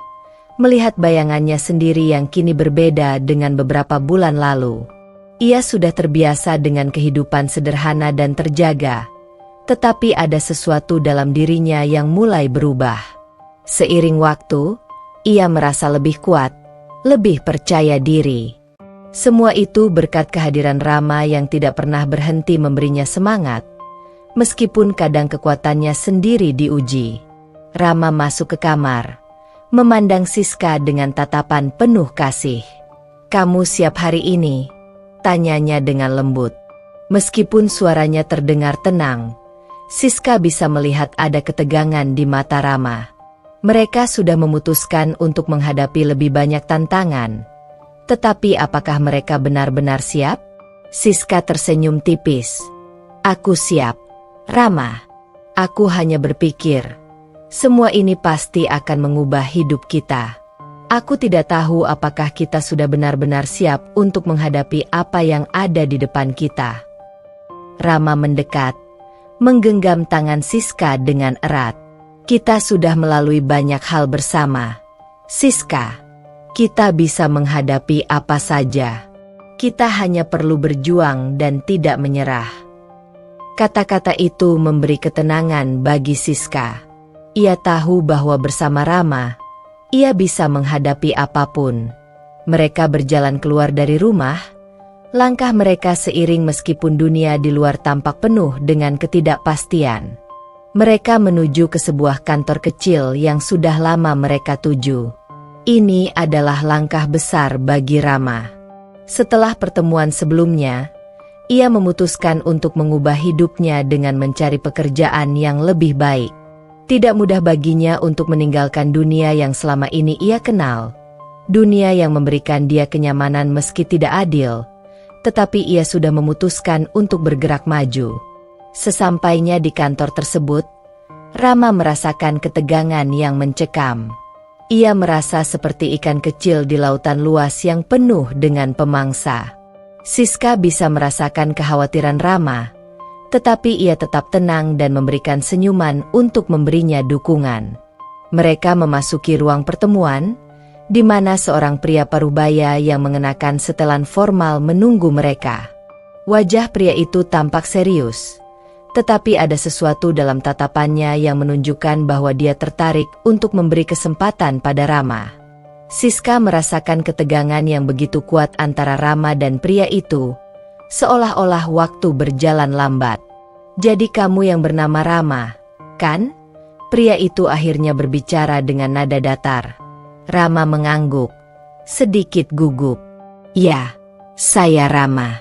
melihat bayangannya sendiri yang kini berbeda dengan beberapa bulan lalu. Ia sudah terbiasa dengan kehidupan sederhana dan terjaga, tetapi ada sesuatu dalam dirinya yang mulai berubah. Seiring waktu, ia merasa lebih kuat, lebih percaya diri. Semua itu berkat kehadiran Rama yang tidak pernah berhenti memberinya semangat, meskipun kadang kekuatannya sendiri diuji. Rama masuk ke kamar, memandang Siska dengan tatapan penuh kasih. "Kamu siap hari ini?" tanyanya dengan lembut. Meskipun suaranya terdengar tenang, Siska bisa melihat ada ketegangan di mata Rama. Mereka sudah memutuskan untuk menghadapi lebih banyak tantangan. Tetapi apakah mereka benar-benar siap? Siska tersenyum tipis. "Aku siap, Rama. Aku hanya berpikir, semua ini pasti akan mengubah hidup kita. Aku tidak tahu apakah kita sudah benar-benar siap untuk menghadapi apa yang ada di depan kita." Rama mendekat, menggenggam tangan Siska dengan erat. "Kita sudah melalui banyak hal bersama, Siska. Kita bisa menghadapi apa saja. Kita hanya perlu berjuang dan tidak menyerah." Kata-kata itu memberi ketenangan bagi Siska. Ia tahu bahwa bersama Rama, ia bisa menghadapi apapun. Mereka berjalan keluar dari rumah. Langkah mereka seiring meskipun dunia di luar tampak penuh dengan ketidakpastian. Mereka menuju ke sebuah kantor kecil yang sudah lama mereka tuju. Ini adalah langkah besar bagi Rama. Setelah pertemuan sebelumnya, ia memutuskan untuk mengubah hidupnya dengan mencari pekerjaan yang lebih baik. Tidak mudah baginya untuk meninggalkan dunia yang selama ini ia kenal. Dunia yang memberikan dia kenyamanan meski tidak adil, tetapi ia sudah memutuskan untuk bergerak maju. Sesampainya di kantor tersebut, Rama merasakan ketegangan yang mencekam. Ia merasa seperti ikan kecil di lautan luas yang penuh dengan pemangsa. Siska bisa merasakan kekhawatiran Rama, tetapi ia tetap tenang dan memberikan senyuman untuk memberinya dukungan. Mereka memasuki ruang pertemuan, di mana seorang pria parubaya yang mengenakan setelan formal menunggu mereka. Wajah pria itu tampak serius, tetapi ada sesuatu dalam tatapannya yang menunjukkan bahwa dia tertarik untuk memberi kesempatan pada Rama. Siska merasakan ketegangan yang begitu kuat antara Rama dan pria itu, seolah-olah waktu berjalan lambat. "Jadi kamu yang bernama Rama, kan?" Pria itu akhirnya berbicara dengan nada datar. Rama mengangguk, sedikit gugup. "Ya, saya Rama.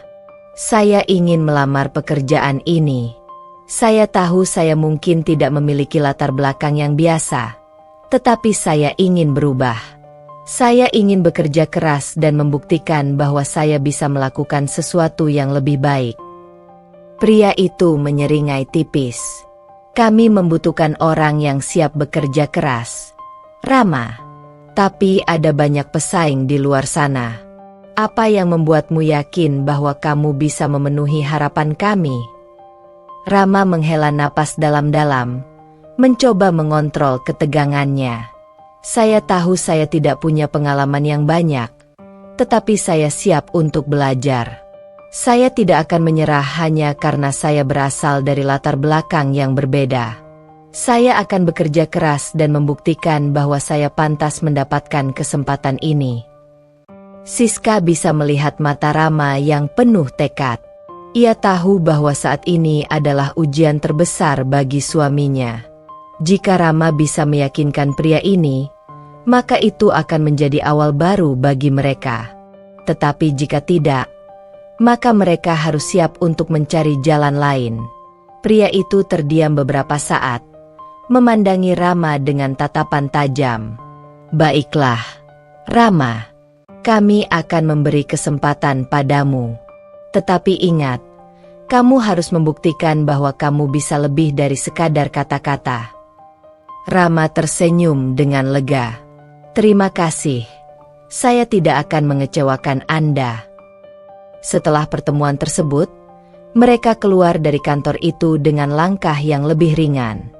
Saya ingin melamar pekerjaan ini. Saya tahu saya mungkin tidak memiliki latar belakang yang biasa, tetapi saya ingin berubah. Saya ingin bekerja keras dan membuktikan bahwa saya bisa melakukan sesuatu yang lebih baik." Pria itu menyeringai tipis. "Kami membutuhkan orang yang siap bekerja keras, Rama. Tapi ada banyak pesaing di luar sana. Apa yang membuatmu yakin bahwa kamu bisa memenuhi harapan kami?" Rama menghela napas dalam-dalam, mencoba mengontrol ketegangannya. Saya tahu saya tidak punya pengalaman yang banyak, tetapi saya siap untuk belajar. Saya tidak akan menyerah hanya karena saya berasal dari latar belakang yang berbeda. Saya akan bekerja keras dan membuktikan bahwa saya pantas mendapatkan kesempatan ini. Siska bisa melihat mata Rama yang penuh tekad. Ia tahu bahwa saat ini adalah ujian terbesar bagi suaminya. Jika Rama bisa meyakinkan pria ini, maka itu akan menjadi awal baru bagi mereka. Tetapi jika tidak, maka mereka harus siap untuk mencari jalan lain. Pria itu terdiam beberapa saat, memandangi Rama dengan tatapan tajam. Baiklah, Rama, kami akan memberi kesempatan padamu. Tetapi ingat, kamu harus membuktikan bahwa kamu bisa lebih dari sekadar kata-kata. Rama tersenyum dengan lega. Terima kasih. Saya tidak akan mengecewakan Anda. Setelah pertemuan tersebut, mereka keluar dari kantor itu dengan langkah yang lebih ringan.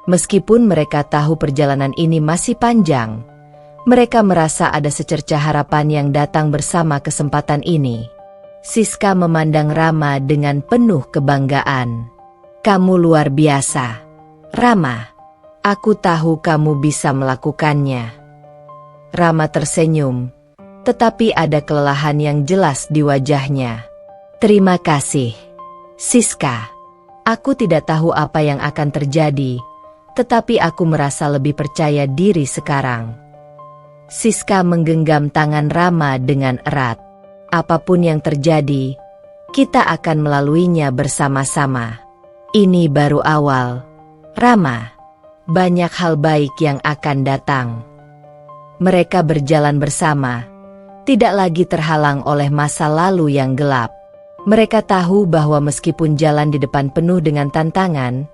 Meskipun mereka tahu perjalanan ini masih panjang, mereka merasa ada secercah harapan yang datang bersama kesempatan ini. Siska memandang Rama dengan penuh kebanggaan. Kamu luar biasa, Rama. Aku tahu kamu bisa melakukannya. Rama tersenyum, tetapi ada kelelahan yang jelas di wajahnya. Terima kasih, Siska. Aku tidak tahu apa yang akan terjadi, tetapi aku merasa lebih percaya diri sekarang. Siska menggenggam tangan Rama dengan erat. Apapun yang terjadi, kita akan melaluinya bersama-sama. Ini baru awal, Rama. Banyak hal baik yang akan datang. Mereka berjalan bersama, tidak lagi terhalang oleh masa lalu yang gelap. Mereka tahu bahwa meskipun jalan di depan penuh dengan tantangan,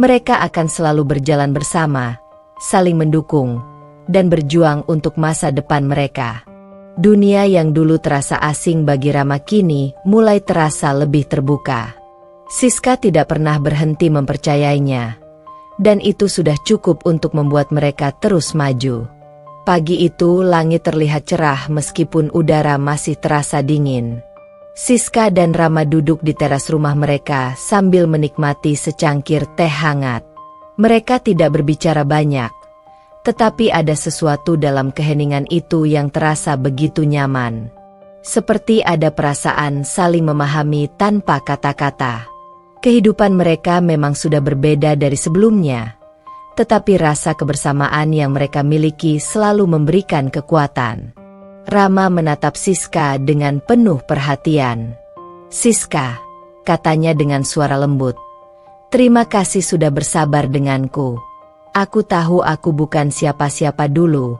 mereka akan selalu berjalan bersama, saling mendukung, dan berjuang untuk masa depan mereka. Dunia yang dulu terasa asing bagi Rama kini mulai terasa lebih terbuka. Siska tidak pernah berhenti mempercayainya, dan itu sudah cukup untuk membuat mereka terus maju. Pagi itu langit terlihat cerah meskipun udara masih terasa dingin. Siska dan Rama duduk di teras rumah mereka sambil menikmati secangkir teh hangat. Mereka tidak berbicara banyak, tetapi ada sesuatu dalam keheningan itu yang terasa begitu nyaman. Seperti ada perasaan saling memahami tanpa kata-kata. Kehidupan mereka memang sudah berbeda dari sebelumnya, tetapi rasa kebersamaan yang mereka miliki selalu memberikan kekuatan. Rama menatap Siska dengan penuh perhatian. Siska, katanya dengan suara lembut, terima kasih sudah bersabar denganku. Aku tahu aku bukan siapa-siapa dulu,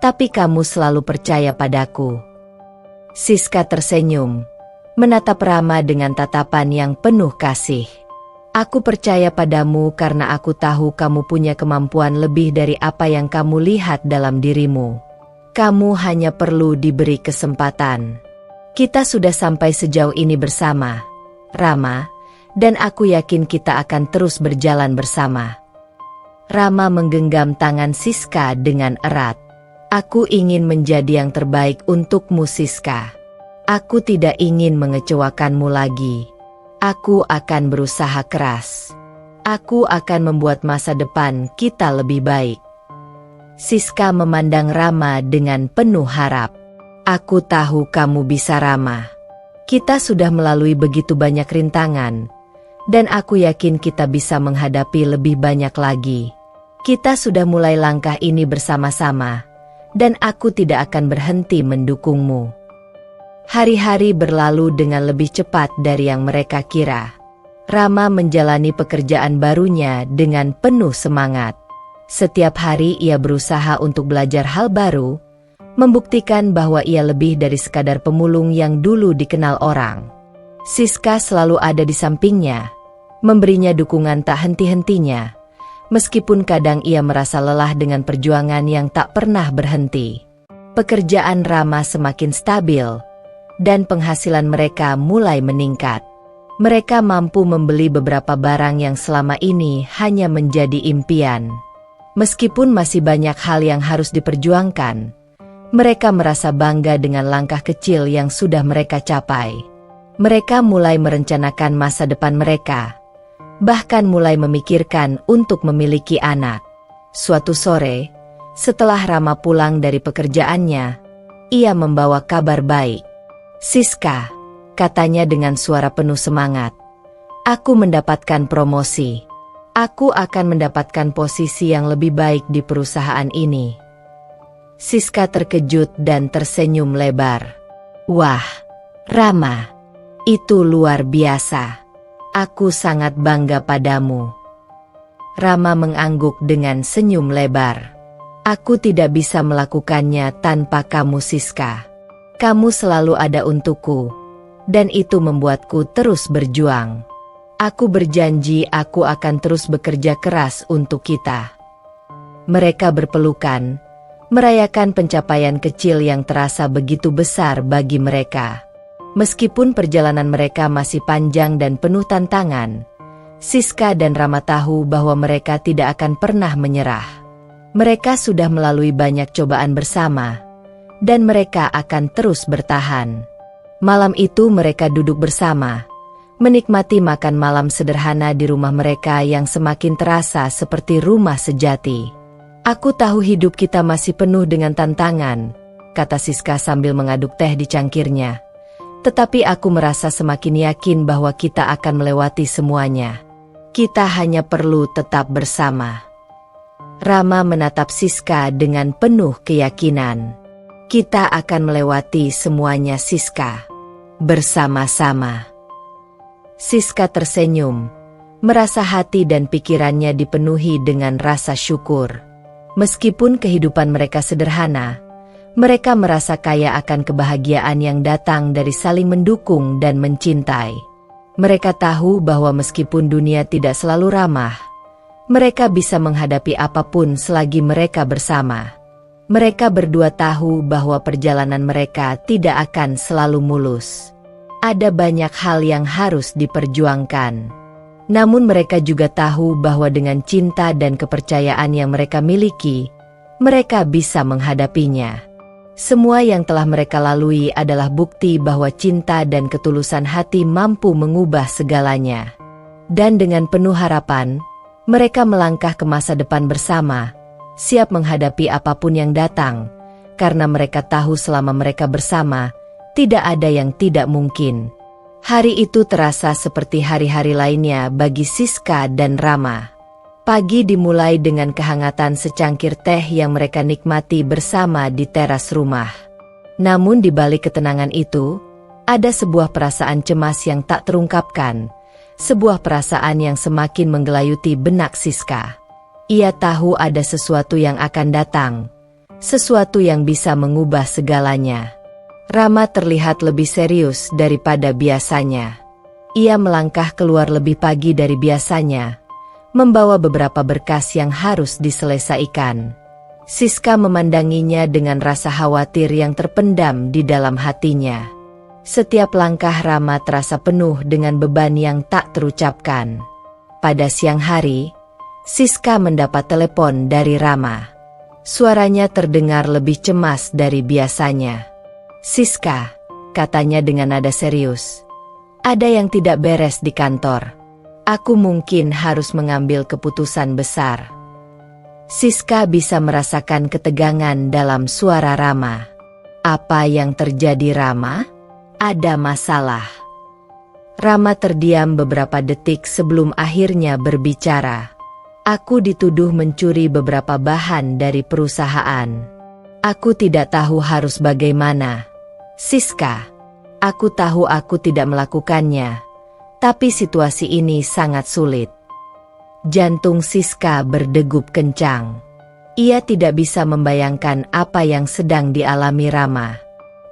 tapi kamu selalu percaya padaku. Siska tersenyum, menatap Rama dengan tatapan yang penuh kasih. Aku percaya padamu karena aku tahu kamu punya kemampuan lebih dari apa yang kamu lihat dalam dirimu. Kamu hanya perlu diberi kesempatan. Kita sudah sampai sejauh ini bersama, Rama, dan aku yakin kita akan terus berjalan bersama. Rama menggenggam tangan Siska dengan erat. Aku ingin menjadi yang terbaik untukmu, Siska. Aku tidak ingin mengecewakanmu lagi. Aku akan berusaha keras. Aku akan membuat masa depan kita lebih baik. Siska memandang Rama dengan penuh harap. Aku tahu kamu bisa, Rama. Kita sudah melalui begitu banyak rintangan, dan aku yakin kita bisa menghadapi lebih banyak lagi. Kita sudah mulai langkah ini bersama-sama, dan aku tidak akan berhenti mendukungmu. Hari-hari berlalu dengan lebih cepat dari yang mereka kira. Rama menjalani pekerjaan barunya dengan penuh semangat. Setiap hari ia berusaha untuk belajar hal baru, membuktikan bahwa ia lebih dari sekadar pemulung yang dulu dikenal orang. Siska selalu ada di sampingnya, memberinya dukungan tak henti-hentinya. Meskipun kadang ia merasa lelah dengan perjuangan yang tak pernah berhenti. Pekerjaan Rama semakin stabil, dan penghasilan mereka mulai meningkat. Mereka mampu membeli beberapa barang yang selama ini hanya menjadi impian. Meskipun masih banyak hal yang harus diperjuangkan, mereka merasa bangga dengan langkah kecil yang sudah mereka capai. Mereka mulai merencanakan masa depan mereka, bahkan mulai memikirkan untuk memiliki anak. Suatu sore, setelah Rama pulang dari pekerjaannya, ia membawa kabar baik. "Siska," katanya dengan suara penuh semangat, "aku mendapatkan promosi. Aku akan mendapatkan posisi yang lebih baik di perusahaan ini." Siska terkejut dan tersenyum lebar. "Wah, Rama, itu luar biasa. Aku sangat bangga padamu." Rama mengangguk dengan senyum lebar. "Aku tidak bisa melakukannya tanpa kamu, Siska. Kamu selalu ada untukku, dan itu membuatku terus berjuang. Aku berjanji aku akan terus bekerja keras untuk kita." Mereka berpelukan, merayakan pencapaian kecil yang terasa begitu besar bagi mereka. Meskipun perjalanan mereka masih panjang dan penuh tantangan, Siska dan Rama tahu bahwa mereka tidak akan pernah menyerah. Mereka sudah melalui banyak cobaan bersama, dan mereka akan terus bertahan. Malam itu mereka duduk bersama, menikmati makan malam sederhana di rumah mereka yang semakin terasa seperti rumah sejati. "Aku tahu hidup kita masih penuh dengan tantangan," kata Siska sambil mengaduk teh di cangkirnya. "Tetapi aku merasa semakin yakin bahwa kita akan melewati semuanya. Kita hanya perlu tetap bersama." Rama menatap Siska dengan penuh keyakinan. "Kita akan melewati semuanya, Siska. Bersama-sama." Siska tersenyum, merasa hati dan pikirannya dipenuhi dengan rasa syukur. Meskipun kehidupan mereka sederhana, mereka merasa kaya akan kebahagiaan yang datang dari saling mendukung dan mencintai. Mereka tahu bahwa meskipun dunia tidak selalu ramah, mereka bisa menghadapi apapun selagi mereka bersama. Mereka berdua tahu bahwa perjalanan mereka tidak akan selalu mulus. Ada banyak hal yang harus diperjuangkan. Namun mereka juga tahu bahwa dengan cinta dan kepercayaan yang mereka miliki, mereka bisa menghadapinya. Semua yang telah mereka lalui adalah bukti bahwa cinta dan ketulusan hati mampu mengubah segalanya. Dan dengan penuh harapan, mereka melangkah ke masa depan bersama, siap menghadapi apapun yang datang, karena mereka tahu selama mereka bersama, tidak ada yang tidak mungkin. Hari itu terasa seperti hari-hari lainnya bagi Siska dan Rama. Pagi dimulai dengan kehangatan secangkir teh yang mereka nikmati bersama di teras rumah. Namun di balik ketenangan itu, ada sebuah perasaan cemas yang tak terungkapkan, sebuah perasaan yang semakin menggelayuti benak Siska. Ia tahu ada sesuatu yang akan datang, sesuatu yang bisa mengubah segalanya. Rama terlihat lebih serius daripada biasanya. Ia melangkah keluar lebih pagi dari biasanya, membawa beberapa berkas yang harus diselesaikan. Siska memandanginya dengan rasa khawatir yang terpendam di dalam hatinya. Setiap langkah Rama terasa penuh dengan beban yang tak terucapkan. Pada siang hari, Siska mendapat telepon dari Rama. Suaranya terdengar lebih cemas dari biasanya. "Siska," katanya dengan nada serius, "ada yang tidak beres di kantor. Aku mungkin harus mengambil keputusan besar." Siska bisa merasakan ketegangan dalam suara Rama. "Apa yang terjadi, Rama? Ada masalah?" Rama terdiam beberapa detik sebelum akhirnya berbicara. "Aku dituduh mencuri beberapa bahan dari perusahaan. Aku tidak tahu harus bagaimana. Siska, aku tahu aku tidak melakukannya, tapi situasi ini sangat sulit." Jantung Siska berdegup kencang. Ia tidak bisa membayangkan apa yang sedang dialami Rama.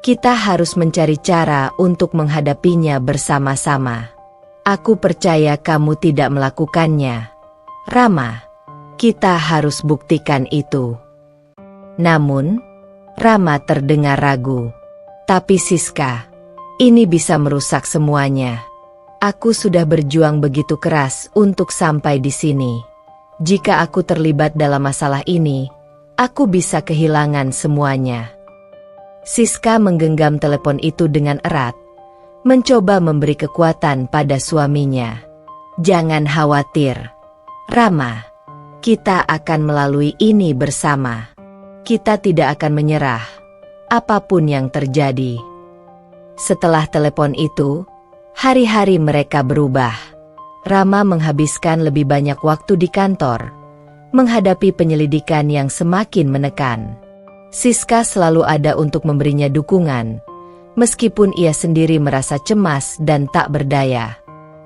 "Kita harus mencari cara untuk menghadapinya bersama-sama. Aku percaya kamu tidak melakukannya, Rama. Kita harus buktikan itu." Namun, Rama terdengar ragu. "Tapi Siska, ini bisa merusak semuanya. Aku sudah berjuang begitu keras untuk sampai di sini. Jika aku terlibat dalam masalah ini, aku bisa kehilangan semuanya." Siska menggenggam telepon itu dengan erat, mencoba memberi kekuatan pada suaminya. "Jangan khawatir, Rama. Kita akan melalui ini bersama. Kita tidak akan menyerah, apapun yang terjadi." Setelah telepon itu, hari-hari mereka berubah. Rama menghabiskan lebih banyak waktu di kantor, menghadapi penyelidikan yang semakin menekan. Siska selalu ada untuk memberinya dukungan, meskipun ia sendiri merasa cemas dan tak berdaya.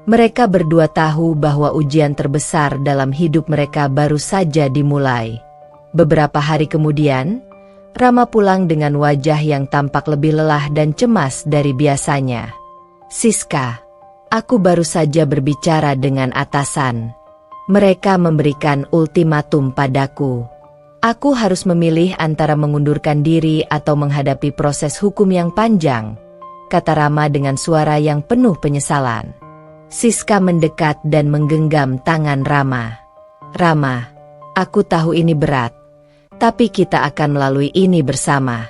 Mereka berdua tahu bahwa ujian terbesar dalam hidup mereka baru saja dimulai. Beberapa hari kemudian, Rama pulang dengan wajah yang tampak lebih lelah dan cemas dari biasanya. "Siska, aku baru saja berbicara dengan atasan. Mereka memberikan ultimatum padaku. Aku harus memilih antara mengundurkan diri atau menghadapi proses hukum yang panjang," kata Rama dengan suara yang penuh penyesalan. Siska mendekat dan menggenggam tangan Rama. "Rama, aku tahu ini berat, tapi kita akan melalui ini bersama.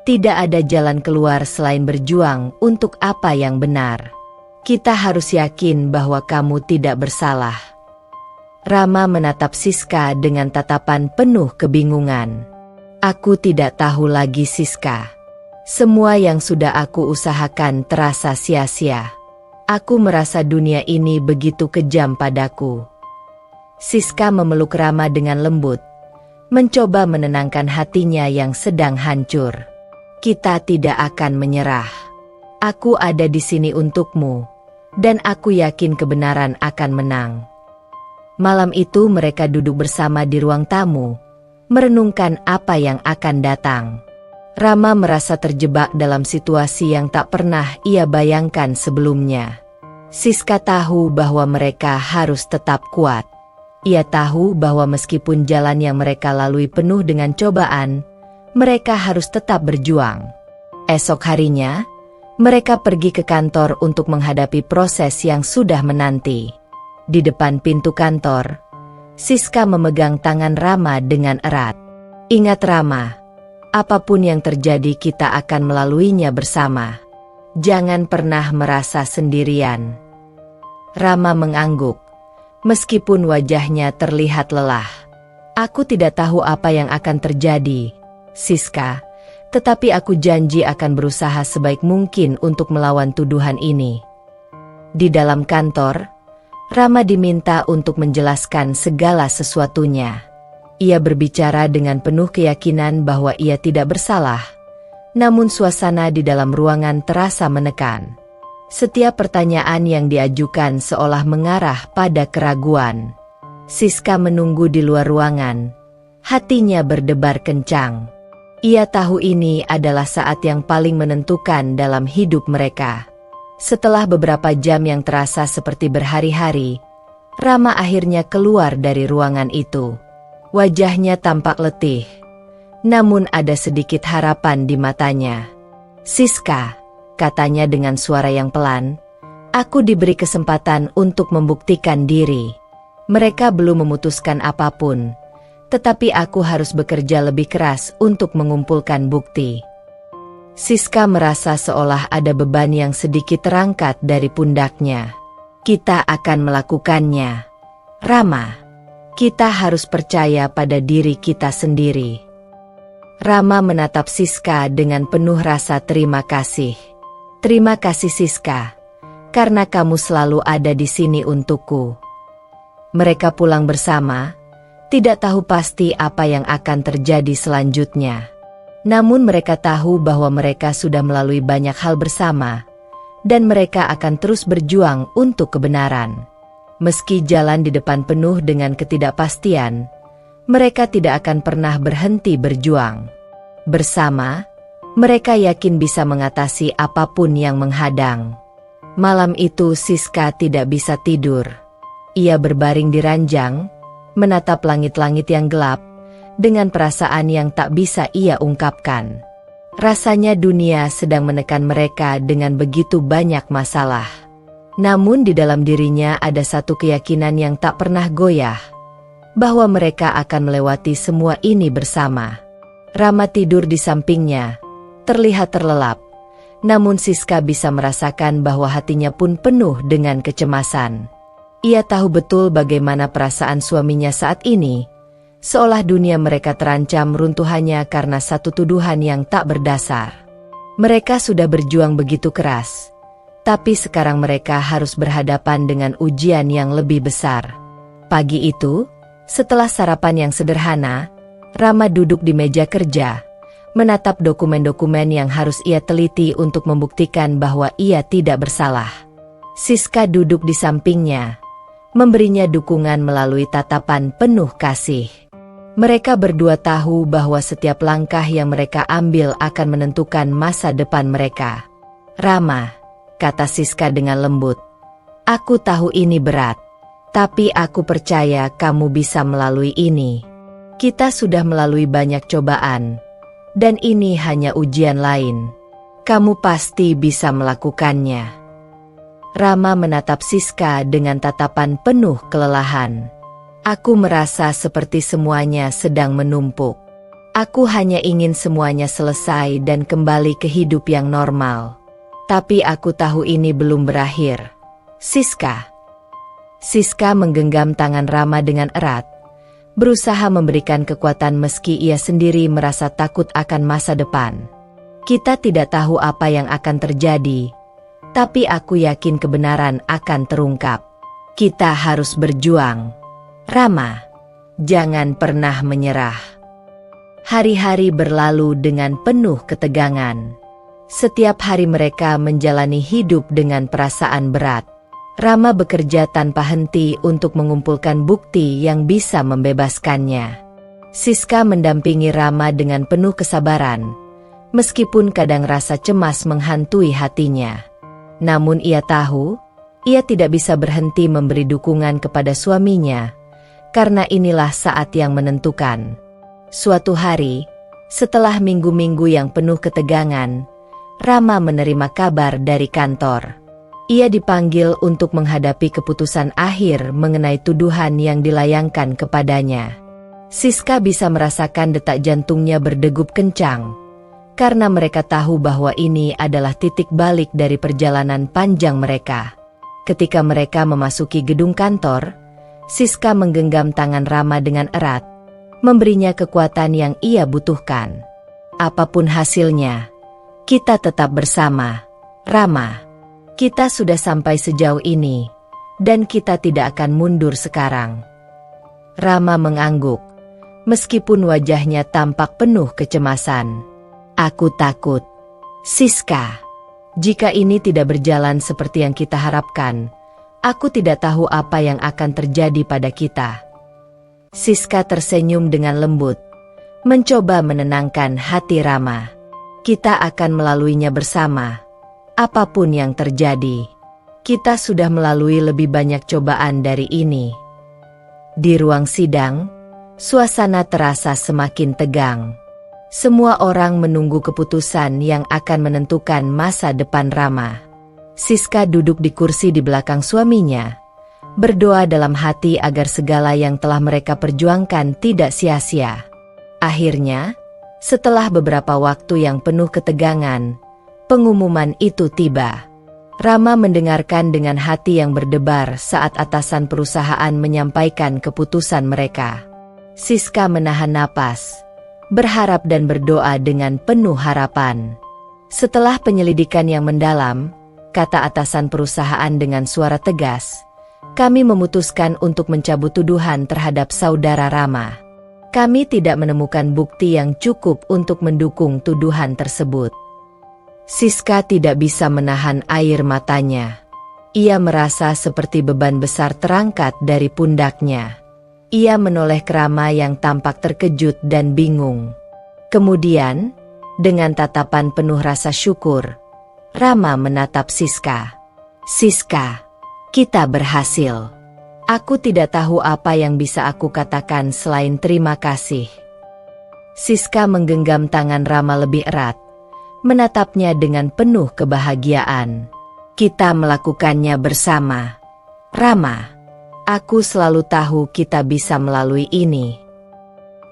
Tidak ada jalan keluar selain berjuang untuk apa yang benar. Kita harus yakin bahwa kamu tidak bersalah." Rama menatap Siska dengan tatapan penuh kebingungan. "Aku tidak tahu lagi, Siska. Semua yang sudah aku usahakan terasa sia-sia. Aku merasa dunia ini begitu kejam padaku." Siska memeluk Rama dengan lembut, mencoba menenangkan hatinya yang sedang hancur. "Kita tidak akan menyerah. Aku ada di sini untukmu, dan aku yakin kebenaran akan menang." Malam itu mereka duduk bersama di ruang tamu, merenungkan apa yang akan datang. Rama merasa terjebak dalam situasi yang tak pernah ia bayangkan sebelumnya. Siska tahu bahwa mereka harus tetap kuat. Ia tahu bahwa meskipun jalan yang mereka lalui penuh dengan cobaan, mereka harus tetap berjuang. Esok harinya, mereka pergi ke kantor untuk menghadapi proses yang sudah menanti. Di depan pintu kantor, Siska memegang tangan Rama dengan erat. "Ingat Rama, apapun yang terjadi kita akan melaluinya bersama. Jangan pernah merasa sendirian." Rama mengangguk, meskipun wajahnya terlihat lelah. "Aku tidak tahu apa yang akan terjadi, Siska, tetapi aku janji akan berusaha sebaik mungkin untuk melawan tuduhan ini." Di dalam kantor, Rama diminta untuk menjelaskan segala sesuatunya. Ia berbicara dengan penuh keyakinan bahwa ia tidak bersalah, namun suasana di dalam ruangan terasa menekan. Setiap pertanyaan yang diajukan seolah mengarah pada keraguan. Siska menunggu di luar ruangan, hatinya berdebar kencang. Ia tahu ini adalah saat yang paling menentukan dalam hidup mereka. Setelah beberapa jam yang terasa seperti berhari-hari, Rama akhirnya keluar dari ruangan itu. Wajahnya tampak letih, namun ada sedikit harapan di matanya. "Siska," katanya dengan suara yang pelan, "aku diberi kesempatan untuk membuktikan diri. Mereka belum memutuskan apapun, tetapi aku harus bekerja lebih keras untuk mengumpulkan bukti." Siska merasa seolah ada beban yang sedikit terangkat dari pundaknya. "Kita akan melakukannya, Rama. Kita harus percaya pada diri kita sendiri." Rama menatap Siska dengan penuh rasa terima kasih. "Terima kasih Siska, karena kamu selalu ada di sini untukku." Mereka pulang bersama, tidak tahu pasti apa yang akan terjadi selanjutnya. Namun mereka tahu bahwa mereka sudah melalui banyak hal bersama, dan mereka akan terus berjuang untuk kebenaran. Meski jalan di depan penuh dengan ketidakpastian, mereka tidak akan pernah berhenti berjuang. Bersama, mereka yakin bisa mengatasi apapun yang menghadang. Malam itu Siska tidak bisa tidur. Ia berbaring di ranjang, menatap langit-langit yang gelap, dengan perasaan yang tak bisa ia ungkapkan. Rasanya dunia sedang menekan mereka dengan begitu banyak masalah. Namun di dalam dirinya ada satu keyakinan yang tak pernah goyah, bahwa mereka akan melewati semua ini bersama. Rama tidur di sampingnya, terlihat terlelap. Namun Siska bisa merasakan bahwa hatinya pun penuh dengan kecemasan. Ia tahu betul bagaimana perasaan suaminya saat ini, seolah dunia mereka terancam runtuhannya karena satu tuduhan yang tak berdasar. Mereka sudah berjuang begitu keras, tapi sekarang mereka harus berhadapan dengan ujian yang lebih besar. Pagi itu, setelah sarapan yang sederhana, Rama duduk di meja kerja, menatap dokumen-dokumen yang harus ia teliti untuk membuktikan bahwa ia tidak bersalah. Siska duduk di sampingnya, memberinya dukungan melalui tatapan penuh kasih. Mereka berdua tahu bahwa setiap langkah yang mereka ambil akan menentukan masa depan mereka. "Rama," kata Siska dengan lembut, "aku tahu ini berat, tapi aku percaya kamu bisa melalui ini. Kita sudah melalui banyak cobaan, dan ini hanya ujian lain. Kamu pasti bisa melakukannya." Rama menatap Siska dengan tatapan penuh kelelahan. "Aku merasa seperti semuanya sedang menumpuk. Aku hanya ingin semuanya selesai dan kembali ke hidup yang normal. Tapi aku tahu ini belum berakhir, Siska." Siska menggenggam tangan Rama dengan erat, berusaha memberikan kekuatan meski ia sendiri merasa takut akan masa depan. "Kita tidak tahu apa yang akan terjadi, tapi aku yakin kebenaran akan terungkap. Kita harus berjuang. Rama, jangan pernah menyerah." Hari-hari berlalu dengan penuh ketegangan. Setiap hari mereka menjalani hidup dengan perasaan berat. Rama bekerja tanpa henti untuk mengumpulkan bukti yang bisa membebaskannya. Siska mendampingi Rama dengan penuh kesabaran, meskipun kadang rasa cemas menghantui hatinya. Namun ia tahu, ia tidak bisa berhenti memberi dukungan kepada suaminya, karena inilah saat yang menentukan. Suatu hari, setelah minggu-minggu yang penuh ketegangan, Rama menerima kabar dari kantor. Ia dipanggil untuk menghadapi keputusan akhir mengenai tuduhan yang dilayangkan kepadanya. Siska bisa merasakan detak jantungnya berdegup kencang, karena mereka tahu bahwa ini adalah titik balik dari perjalanan panjang mereka. Ketika mereka memasuki gedung kantor, Siska menggenggam tangan Rama dengan erat, memberinya kekuatan yang ia butuhkan. "Apapun hasilnya, kita tetap bersama, Rama. Kita sudah sampai sejauh ini, dan kita tidak akan mundur sekarang." Rama mengangguk, meskipun wajahnya tampak penuh kecemasan. "Aku takut, Siska. Jika ini tidak berjalan seperti yang kita harapkan, aku tidak tahu apa yang akan terjadi pada kita." Siska tersenyum dengan lembut, mencoba menenangkan hati Rama. "Kita akan melaluinya bersama, apapun yang terjadi. Kita sudah melalui lebih banyak cobaan dari ini." Di ruang sidang, suasana terasa semakin tegang. Semua orang menunggu keputusan yang akan menentukan masa depan Rama. Siska duduk di kursi di belakang suaminya, berdoa dalam hati agar segala yang telah mereka perjuangkan tidak sia-sia. Akhirnya, setelah beberapa waktu yang penuh ketegangan, pengumuman itu tiba. Rama mendengarkan dengan hati yang berdebar saat atasan perusahaan menyampaikan keputusan mereka. Siska menahan napas, berharap dan berdoa dengan penuh harapan. Setelah penyelidikan yang mendalam, kata atasan perusahaan dengan suara tegas, "Kami memutuskan untuk mencabut tuduhan terhadap saudara Rama. Kami tidak menemukan bukti yang cukup untuk mendukung tuduhan tersebut." Siska tidak bisa menahan air matanya. Ia merasa seperti beban besar terangkat dari pundaknya. Ia menoleh ke Rama yang tampak terkejut dan bingung. Kemudian, dengan tatapan penuh rasa syukur, Rama menatap Siska. "Siska, kita berhasil. Aku tidak tahu apa yang bisa aku katakan selain terima kasih." Siska menggenggam tangan Rama lebih erat, menatapnya dengan penuh kebahagiaan. Kita melakukannya bersama. Rama, aku selalu tahu kita bisa melalui ini.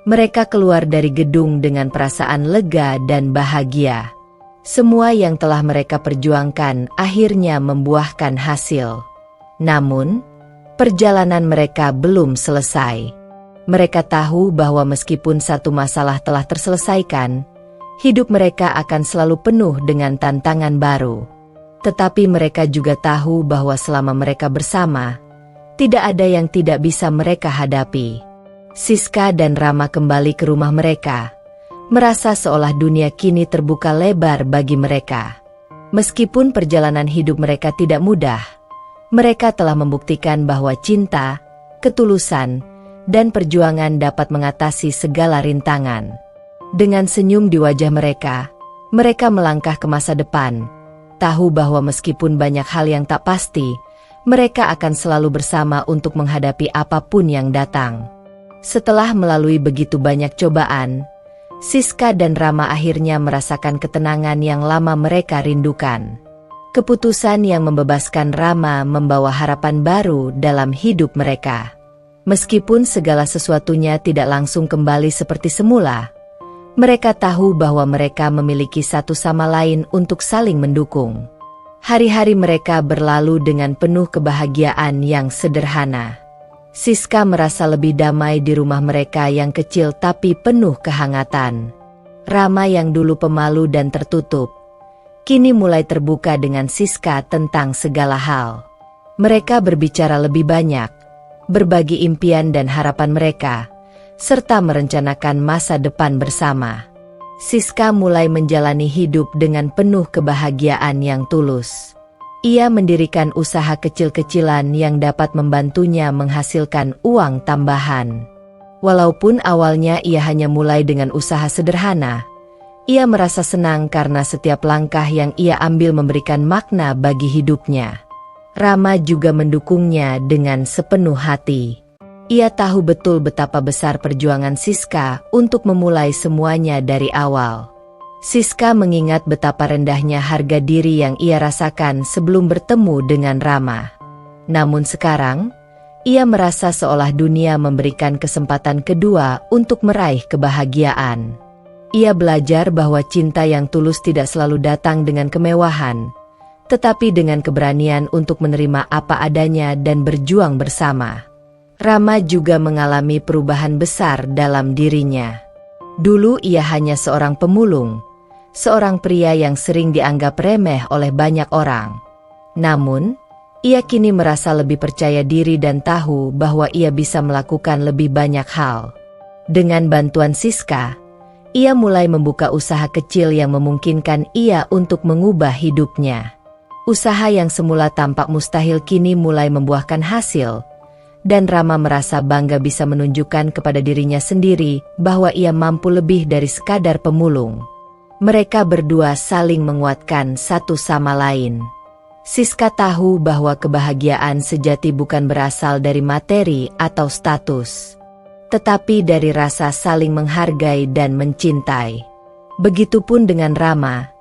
Mereka keluar dari gedung dengan perasaan lega dan bahagia. Semua yang telah mereka perjuangkan akhirnya membuahkan hasil. Namun, perjalanan mereka belum selesai. Mereka tahu bahwa meskipun satu masalah telah terselesaikan, hidup mereka akan selalu penuh dengan tantangan baru. Tetapi mereka juga tahu bahwa selama mereka bersama, tidak ada yang tidak bisa mereka hadapi. Siska dan Rama kembali ke rumah mereka, merasa seolah dunia kini terbuka lebar bagi mereka. Meskipun perjalanan hidup mereka tidak mudah, mereka telah membuktikan bahwa cinta, ketulusan, dan perjuangan dapat mengatasi segala rintangan. Dengan senyum di wajah mereka melangkah ke masa depan, tahu bahwa meskipun banyak hal yang tak pasti, mereka akan selalu bersama untuk menghadapi apapun yang datang. Setelah melalui begitu banyak cobaan, Siska dan Rama akhirnya merasakan ketenangan yang lama mereka rindukan. Keputusan yang membebaskan Rama membawa harapan baru dalam hidup mereka. Meskipun segala sesuatunya tidak langsung kembali seperti semula, mereka tahu bahwa mereka memiliki satu sama lain untuk saling mendukung. Hari-hari mereka berlalu dengan penuh kebahagiaan yang sederhana. Siska merasa lebih damai di rumah mereka yang kecil tapi penuh kehangatan. Rama yang dulu pemalu dan tertutup, kini mulai terbuka dengan Siska tentang segala hal. Mereka berbicara lebih banyak, berbagi impian dan harapan mereka, serta merencanakan masa depan bersama. Siska mulai menjalani hidup dengan penuh kebahagiaan yang tulus. Ia mendirikan usaha kecil-kecilan yang dapat membantunya menghasilkan uang tambahan. Walaupun awalnya ia hanya mulai dengan usaha sederhana, ia merasa senang karena setiap langkah yang ia ambil memberikan makna bagi hidupnya. Rama juga mendukungnya dengan sepenuh hati. Ia tahu betul betapa besar perjuangan Siska untuk memulai semuanya dari awal. Siska mengingat betapa rendahnya harga diri yang ia rasakan sebelum bertemu dengan Rama. Namun sekarang, ia merasa seolah dunia memberikan kesempatan kedua untuk meraih kebahagiaan. Ia belajar bahwa cinta yang tulus tidak selalu datang dengan kemewahan, tetapi dengan keberanian untuk menerima apa adanya dan berjuang bersama. Rama juga mengalami perubahan besar dalam dirinya. Dulu ia hanya seorang pemulung, seorang pria yang sering dianggap remeh oleh banyak orang. Namun, ia kini merasa lebih percaya diri dan tahu bahwa ia bisa melakukan lebih banyak hal. Dengan bantuan Siska, ia mulai membuka usaha kecil yang memungkinkan ia untuk mengubah hidupnya. Usaha yang semula tampak mustahil kini mulai membuahkan hasil, dan Rama merasa bangga bisa menunjukkan kepada dirinya sendiri bahwa ia mampu lebih dari sekadar pemulung. Mereka berdua saling menguatkan satu sama lain. Siska tahu bahwa kebahagiaan sejati bukan berasal dari materi atau status, tetapi dari rasa saling menghargai dan mencintai. Begitupun dengan Rama,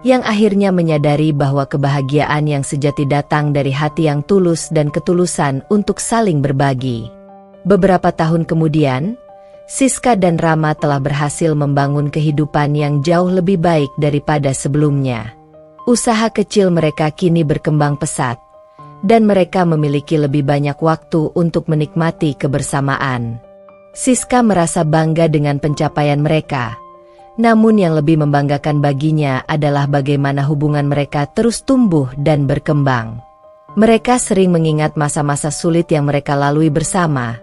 yang akhirnya menyadari bahwa kebahagiaan yang sejati datang dari hati yang tulus dan ketulusan untuk saling berbagi. Beberapa tahun kemudian, Siska dan Rama telah berhasil membangun kehidupan yang jauh lebih baik daripada sebelumnya. Usaha kecil mereka kini berkembang pesat, dan mereka memiliki lebih banyak waktu untuk menikmati kebersamaan. Siska merasa bangga dengan pencapaian mereka, namun yang lebih membanggakan baginya adalah bagaimana hubungan mereka terus tumbuh dan berkembang. Mereka sering mengingat masa-masa sulit yang mereka lalui bersama,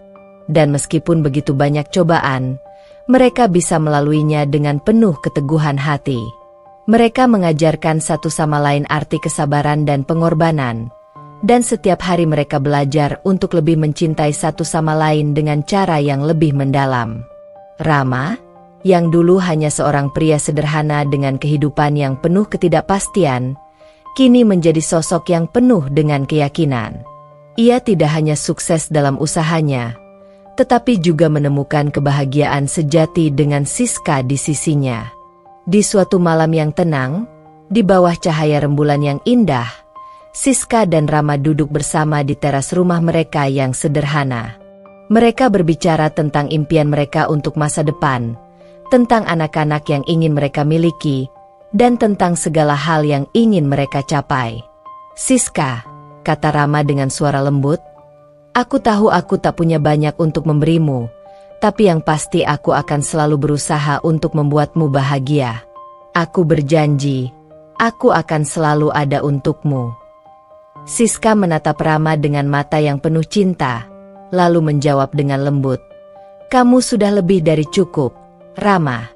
dan meskipun begitu banyak cobaan, mereka bisa melaluinya dengan penuh keteguhan hati. Mereka mengajarkan satu sama lain arti kesabaran dan pengorbanan, dan setiap hari mereka belajar untuk lebih mencintai satu sama lain dengan cara yang lebih mendalam. Rama, yang dulu hanya seorang pria sederhana dengan kehidupan yang penuh ketidakpastian, kini menjadi sosok yang penuh dengan keyakinan. Ia tidak hanya sukses dalam usahanya, tetapi juga menemukan kebahagiaan sejati dengan Siska di sisinya. Di suatu malam yang tenang, di bawah cahaya rembulan yang indah, Siska dan Rama duduk bersama di teras rumah mereka yang sederhana. Mereka berbicara tentang impian mereka untuk masa depan, tentang anak-anak yang ingin mereka miliki, dan tentang segala hal yang ingin mereka capai. "Siska," kata Rama dengan suara lembut, "aku tahu aku tak punya banyak untuk memberimu, tapi yang pasti aku akan selalu berusaha untuk membuatmu bahagia. Aku berjanji, aku akan selalu ada untukmu." Siska menatap Rama dengan mata yang penuh cinta, lalu menjawab dengan lembut, "Kamu sudah lebih dari cukup, Rama.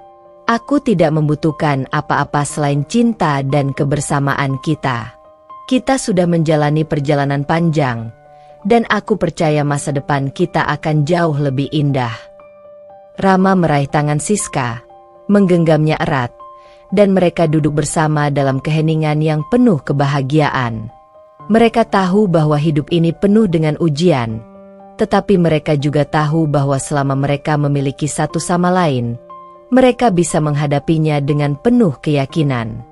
Aku tidak membutuhkan apa-apa selain cinta dan kebersamaan kita. Kita sudah menjalani perjalanan panjang, dan aku percaya masa depan kita akan jauh lebih indah." Rama meraih tangan Siska, menggenggamnya erat, dan mereka duduk bersama dalam keheningan yang penuh kebahagiaan. Mereka tahu bahwa hidup ini penuh dengan ujian, tetapi mereka juga tahu bahwa selama mereka memiliki satu sama lain, mereka bisa menghadapinya dengan penuh keyakinan.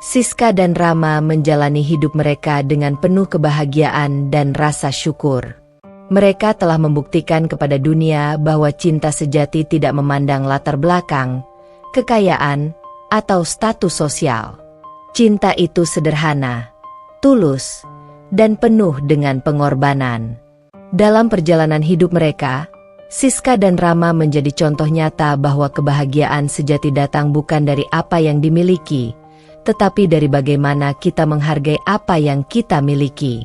Siska dan Rama menjalani hidup mereka dengan penuh kebahagiaan dan rasa syukur. Mereka telah membuktikan kepada dunia bahwa cinta sejati tidak memandang latar belakang, kekayaan, atau status sosial. Cinta itu sederhana, tulus, dan penuh dengan pengorbanan. Dalam perjalanan hidup mereka, Siska dan Rama menjadi contoh nyata bahwa kebahagiaan sejati datang bukan dari apa yang dimiliki, tetapi dari bagaimana kita menghargai apa yang kita miliki.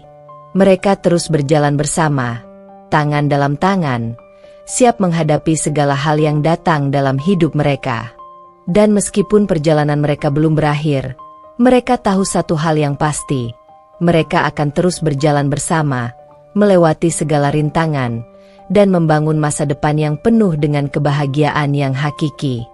Mereka terus berjalan bersama, tangan dalam tangan, siap menghadapi segala hal yang datang dalam hidup mereka. Dan meskipun perjalanan mereka belum berakhir, mereka tahu satu hal yang pasti: mereka akan terus berjalan bersama, melewati segala rintangan, dan membangun masa depan yang penuh dengan kebahagiaan yang hakiki.